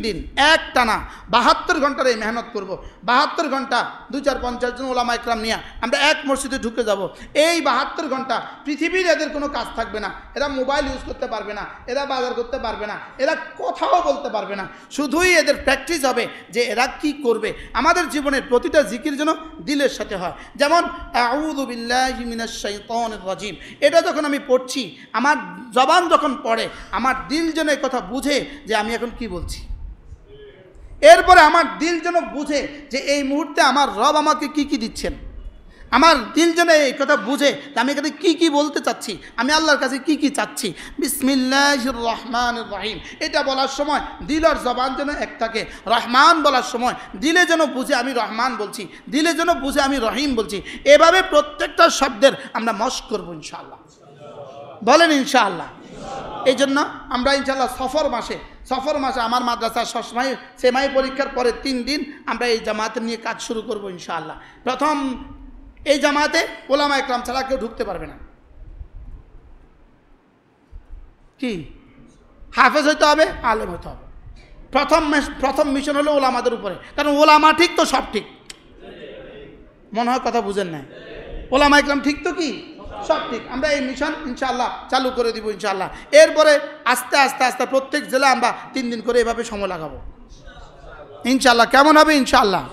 Speaker 1: দিন এক টানা 72 ঘন্টার এই মেহনত করব। 72 ঘন্টা 2-4-50 জন ওলামা ইকরাম নিয়ে আমরা এক মসজিদে ঢুকে যাব। এই 72 ঘন্টা পৃথিবীর এদের কোনো কাজ থাকবে না, এরা মোবাইল ইউজ করতে পারবে না, এরা বাজার করতে পারবে না, এরা কথাও বলতে পারবে না, শুধুই এদের প্র্যাকটিস হবে যে এরা কি করবে। আমাদের জীবনের প্রতিটা জিকির যেন দিলের সাথে হয়। যেমন আউযু বিল্লাহি মিনাশ শাইতানির রাজিম, এটা যখন আমি পড়ছি, আমার জবান যখন পড়ে, আমার দিল যেন এই কথা বুঝে যে আমি এখন কি বলছি। এরপরে আমার দিল যেন বুঝে যে এই মুহূর্তে আমার রব আমাকে কি কি দিচ্ছেন। আমার দিল যেন এই কথা বুঝে যে আমি এখানে কী কী বলতে চাচ্ছি, আমি আল্লাহর কাছে কি কি চাচ্ছি। বিসমিল্লাহির রহমানির রহিম, এটা বলার সময় দিল আর জবান যেন এক থাকে। রহমান বলার সময় দিলে যেন বুঝে আমি রহমান বলছি, দিলে যেন বুঝে আমি রহিম বলছি। এভাবে প্রত্যেকটা শব্দের আমরা মশক করবো ইনশাআল্লাহ। বলেন ইনশাআল্লাহ। এই জন্য আমরা ইনশাআল্লাহ সফর মাসে আমার মাদ্রাসার সবসময় সেমাই পরীক্ষার পরে 3 দিন আমরা এই জামাতে নিয়ে কাজ শুরু করবো ইনশাআল্লাহ। প্রথম এই জামাতে ওলামা ইকরাম ছাড়া কেউ ঢুকতে পারবে না। কি হাফেজ হইতে হবে, আলেম হইতে হবে। প্রথম মিশন হলো ওলামাদের উপরে, কারণ ওলামা ঠিক তো সব ঠিক। মনে হয় কথা বুঝেন নাই, ওলামা ইকরাম ঠিক তো কি সব ঠিক। আমরা এই মিশন ইনশাআল্লাহ চালু করে দিব ইনশাআল্লাহ। এরপরে আস্তে আস্তে প্রত্যেক জেলা আমরা 3 দিন করে এভাবে সময় লাগাবো ইনশাআল্লাহ। কেমন হবে ইনশাআল্লাহ?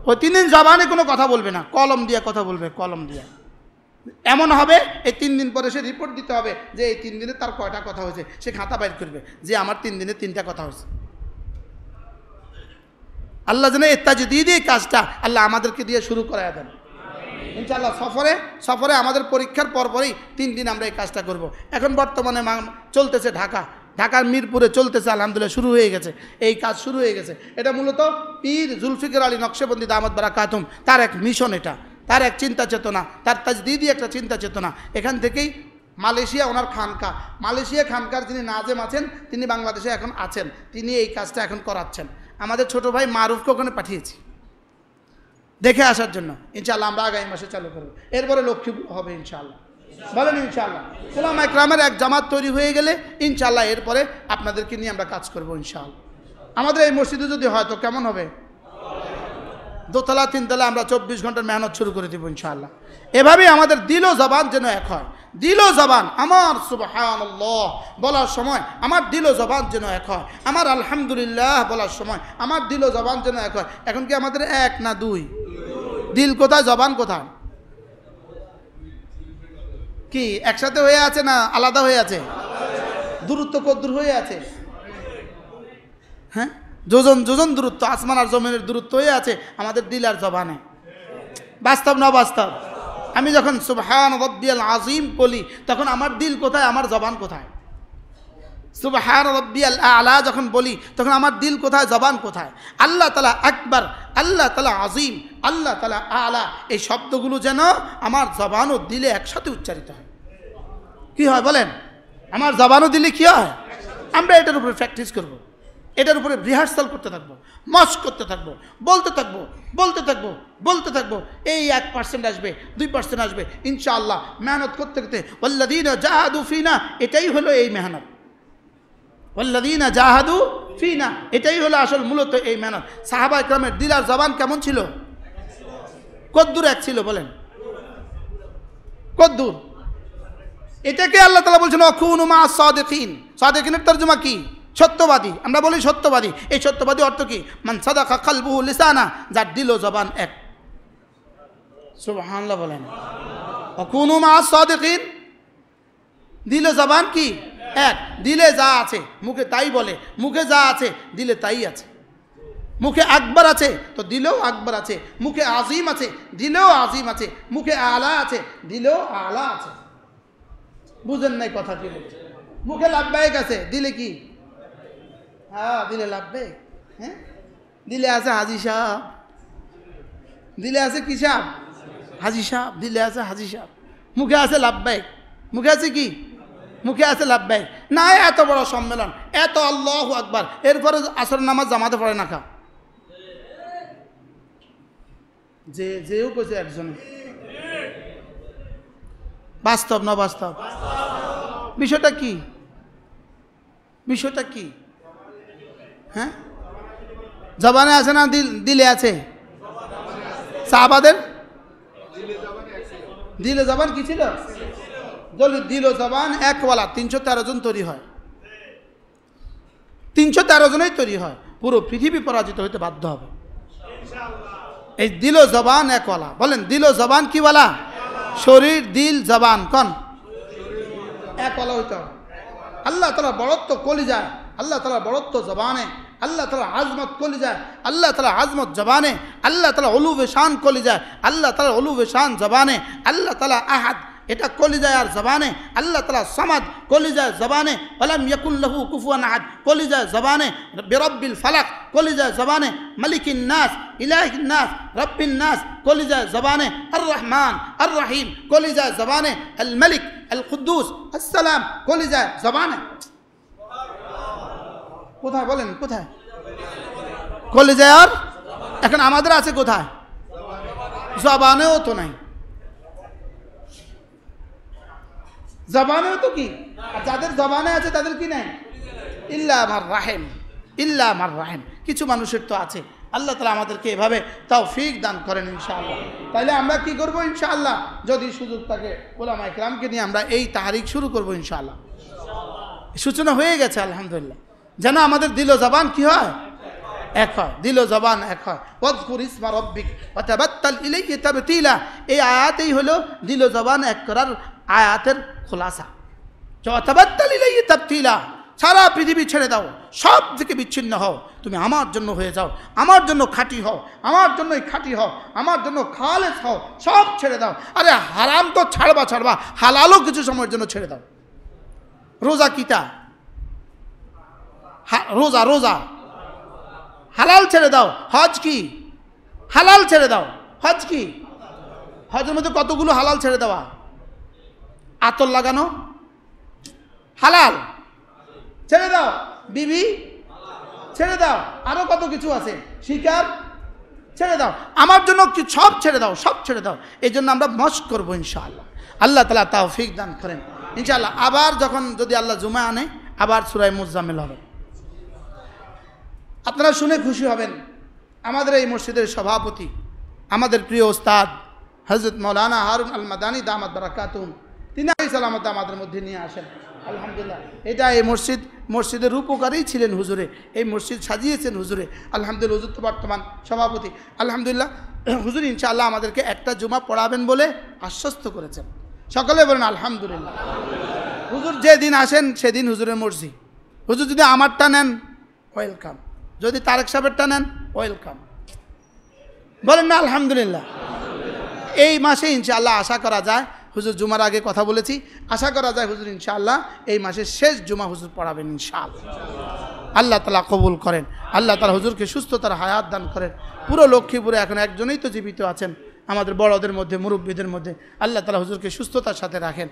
Speaker 1: ওই 3 দিন জবানে কোনো কথা বলবে না, কলম দিয়ে কথা বলবে, কলম দিয়ে। এমন হবে এই 3 দিন পরে সে রিপোর্ট দিতে হবে যে এই 3 দিনে তার কয়টা কথা হয়েছে। সে খাতা বাইর করবে যে আমার 3 দিনে 3টা কথা হয়েছে। আল্লাহ যেন এত্তাজি দিয়ে কাজটা আল্লাহ আমাদেরকে দিয়ে শুরু করায় দেন ইনশাআল্লাহ। সফরে আমাদের পরীক্ষার পরপরই 3 দিন আমরা এই কাজটা করব। এখন বর্তমানে চলতেছে ঢাকার মিরপুরে চলতেছে, আলহামদুলিল্লাহ শুরু হয়ে গেছে, এই কাজ শুরু হয়ে গেছে। এটা মূলত পীর জুলফিকার আলী নকশবন্দি দামাত বারাকাতুম তার এক মিশন, এটা তার এক চিন্তা চেতনা, তার তাজদিদি একটা চিন্তা চেতনা। এখান থেকেই মালয়েশিয়া ওনার খানকা, মালয়েশিয়া খানকার যিনি নাজেম আছেন তিনি বাংলাদেশে এখন আছেন, তিনি এই কাজটা এখন করাচ্ছেন। আমাদের ছোট ভাই মারুফকে ওখানে পাঠিয়েছি দেখে আসার জন্য। ইনশাআল্লাহ আমরা আগামী মাসে চালু করব। এরপরে লক্ষ্মীপুর হবে ইনশাআল্লাহ। বলেন ইনশাআল্লাহ। ওলামা ইকরামের এক জামাত তৈরি হয়ে গেলে ইনশাআল্লাহ এরপরে আপনাদেরকে নিয়ে আমরা কাজ করব ইনশাআল্লাহ। আমাদের এই মসজিদে যদি হয় তো কেমন হবে? 2তলা 3তলা আমরা 24 ঘন্টার মেহনত শুরু করে দেব ইনশাআল্লাহ। এভাবেই আমাদের দিল ও জবান যেন এক হয়। দিল ও জবান আমার সুবহানাল্লাহ বলার সময় আমার দিল ও জবান যেন এক হয়, আমার আলহামদুলিল্লাহ বলার সময় আমার দিল ও জবান যেন এক হয়। এখন কি আমাদের 1 না 2? দিল কোথায়, জবান কোথায়? কি একসাথে হয়ে আছে না আলাদা হয়ে আছে? দূরত্ব কদ্দূর হয়ে আছে? হ্যাঁ, যোজন দূরত্ব, আসমান আর জমিনের দূরত্ব হয়ে আছে আমাদের দিল আর জবানে। বাস্তব না বাস্তব? আমি যখন সুবহান রাব্বিয়াল আযীম বলি তখন আমার দিল কোথায়, আমার জবান কোথায়? সুবহান রাব্বিয়াল আ'লা যখন বলি তখন আমার দিল কোথায়, জবান কোথায়? আল্লাহ তাআলা আকবার, আল্লাহ তাআলা আযীম, আল্লাহ তাআলা আ'লা, এই শব্দগুলো যেন আমার জবান ও দিলে একসাথে উচ্চারিত হয়। কি হয় বলেন? আমার জবান ও দিলে কি হয়? আমরা এটার উপরে প্র্যাকটিস করব, এটার উপরে রিহার্সাল করতে থাকবো, মস্ক করতে থাকবো, বলতে থাকবো। এই 1% আসবে, 2% আসবে ইনশাআল্লাহ। মেহনত করতে করতে ওয়াল্লাযীনা জাহাদু ফিনা, এটাই হলো এই মেহনত। ওয়াল্লাযীনা জাহাদু ফিনা, এটাই হলো আসল মূলত এই মেহনত। সাহাবা ইকরামের দিল আর জবান কেমন ছিল? কদ্দূর এক ছিল বলেন? কদ্দূর? এটাকে আল্লাহ তাআলা বলছেন ওয়াকুনু মা সাদিকিন। সাদিকিনের তরজমা কি? সত্যবাদী। আমরা বলি সত্যবাদী। এই সত্যবাদী অর্থ কি? মান সাদাকা কলবুহু লিসানা, যার দিল ও জবান এক। সুবহানাল্লাহ বলেন। ওয়াকুনু মা সাদিকিন, দিল ও জবান কি এক। দিলে যা আছে মুখে তাই বলে, মুখে যা আছে দিলে তাই আছে। মুখে আকবর আছে তো দিলেও আকবর আছে, মুখে আজিম আছে দিলেও আজিম আছে, মুখে আলা আছে দিলেও আলা আছে। বুঝেন নাই কথা কি বলছে? মুখে লাব্বাইক আছে দিলে কি? হ্যাঁ দিলে লাব্বাইক। হ্যাঁ দিলে আছে হাজি সাহেব, দিলে আছে কি সাহেব? হাজি সাহেব। দিলে আছে হাজি সাহেব, মুখে আছে লাব্বাইক, মুখে আছে কি? মুখে আছে লাব্বাইক। না এত বড় সম্মেলন, এত আল্লাহু আকবার, এরপরে আসর নামাজ জামাতে পড়ে না খা যেও কইছে একজনে। বাস্তব না বাস্তব? বিষয়টা কি? বিষয়টা কি? হ্যাঁ, জবানে আছে না দিলে আছে? সাহাবাদের দিলে জবান কি ছিল? দিল জবান একওয়ালা 313 জন তৈরি হয়, 313 জনেই তৈরি হয়। পুরো পৃথিবী পরাজিত হইতে বাধ্য হবে। এই দিল জবান একওয়ালা। বলেন দিল জবান কি ওয়ালা? শরীর দিল জবান কোন একওয়ালা হইতে হবে। আল্লাহ তাআলা বড়ত্ব কলিজায়, আল্লাহ তাআলা বড়ত্ব জবানে, আল্লাহ তাআলা আজমত কলিজায়, আল্লাহ তাআলা আজমত জবানে, আল্লাহ তাআলা উলুবে শান কলিজায়, আল্লাহ তাআলা উলুবে শান জবানে, আল্লাহ তাআলা আহাদ এটা কলিজায় আর জবানে, আল্লাহ তাআলা সামাদ কলিজায় জবানে, ওয়ালাম ইয়াকুল লাহু কুফুয়ান আহাদ কলিজায় জবানে, বিরব্বিল ফালাক কলিজায় জবানে, মালিকিন নাস ইলাহিন নাস রব্বিন নাস কলিজায় জবানে, আর রহমান আর রহিম কলিজায় জবানে, আল মালিক আল কুদ্দুস আসসালাম কলিজায় জবানে। কোথায় বলেন কোথায়? কলিজায় আর এখন আমাদের আছে কোথায়? জবানেও তো নাই, জবানেও তো কি, আর যাদের জবানে আছে তাদের কি নাই? ইল্লা আমার রাহিম, ইল্লা আমার রাহিম। কিছু মানুষের তো আছে। আল্লাহ তাআলা আমাদেরকে এভাবে তৌফিক দান করেন ইনশাআল্লাহ। তাইলে আমরা কি করব ইনশাআল্লাহ? যদি সুযোগ থাকে উলামায়ে কেরামকে নিয়ে আমরা এই তাহরিক শুরু করব ইনশাআল্লাহ। সূচনা হয়ে গেছে আলহামদুলিল্লাহ। যেন আমাদের দিল জবান কি হয়? এক হয়। দিল জবান এক হয়। ওয়াজকুর ইসমা রাব্বিক ওয়া তাবাত্তাল ইলাইহি তাবতিলা। এই আয়াতেই হলো দিল জবান এক করার আয়াতের খোলাসা। ওয়া তাবাত্তাল ইলাইহি তাবতিলা। সারা পৃথিবী ছেড়ে দাও, সব থেকে বিচ্ছিন্ন হও, তুমি আমার জন্য হয়ে যাও, আমার জন্য খাঁটি হও, আমার জন্যই খাঁটি হও, আমার জন্য খালেস হও, সব ছেড়ে দাও। আরে হারাম তো ছাড়বা, হালালও কিছু সময়ের জন্য ছেড়ে দাও। রোজা কিতা? রোজা রোজা হালাল ছেড়ে দাও। হজ কি? হালাল ছেড়ে দাও। হজ কি? হজের মধ্যে কতগুলো হালাল ছেড়ে দেওয়া। আতর লাগানো হালাল, ছেড়ে দাও। বিবি ছেড়ে দাও। আরো কত কিছু আছে, শিকার ছেড়ে দাও। আমার জন্য কি সব ছেড়ে দাও, সব ছেড়ে দাও। এই জন্য আমরা মস্ক করবো ইনশাআল্লাহ। আল্লাহ তাআলা তৌফিক দান করেন ইনশাআল্লাহ। আবার যখন যদি আল্লাহ জুমা আনে, আবার সূরা মুজাম্মিল হবে। আপনারা শুনে খুশি হবেন, আমাদের এই মসজিদের সভাপতি, আমাদের প্রিয় ওস্তাদ হযরত মাওলানা হারুন আল মাদানী দামাত বারাকাতুহুম, তিনি সালামত আমাদের মধ্যে নিয়ে আসেন আলহামদুলিল্লাহ। এটা এই মসজিদের উপকারী ছিলেন হুজুরে, এই মসজিদ সাজিয়েছেন হুজুরে আলহামদুলিল্লাহ। হুজুর তো বর্তমান সভাপতি আলহামদুলিল্লাহ। হুজুর ইনশাআল্লাহ আমাদেরকে একটা জুমা পড়াবেন বলে আশ্বস্ত করেছেন। সকলে বলেন আলহামদুলিল্লাহ। হুজুর যেদিন আসেন সেদিন হুজুরের মর্জি। হুজুর যদি আমারটা নেন ওয়েলকাম, যদি তারেক সাহেবেরটা নেন ওয়েলকাম। বলেন না আলহামদুলিল্লাহ। এই মাসে ইনশাআল্লাহ আশা করা যায়, হুজুর জুমার আগে কথা বলেছি, আশা করা যায় হুজুর ইনশাআল্লাহ এই মাসের শেষ জুমা হুজুর পড়াবেন ইনশাআল্লাহ। আল্লাহ তাআলা কবুল করেন। আল্লাহ তাআলা হুজুরকে সুস্থতার হায়াত দান করেন। পুরো লক্ষ্মীপুরে এখন একজনই তো জীবিত আছেন আমাদের বড়দের মধ্যে, মুরব্বীদের মধ্যে। আল্লাহ তাআলা হুজুরকে সুস্থতার সাথে রাখেন।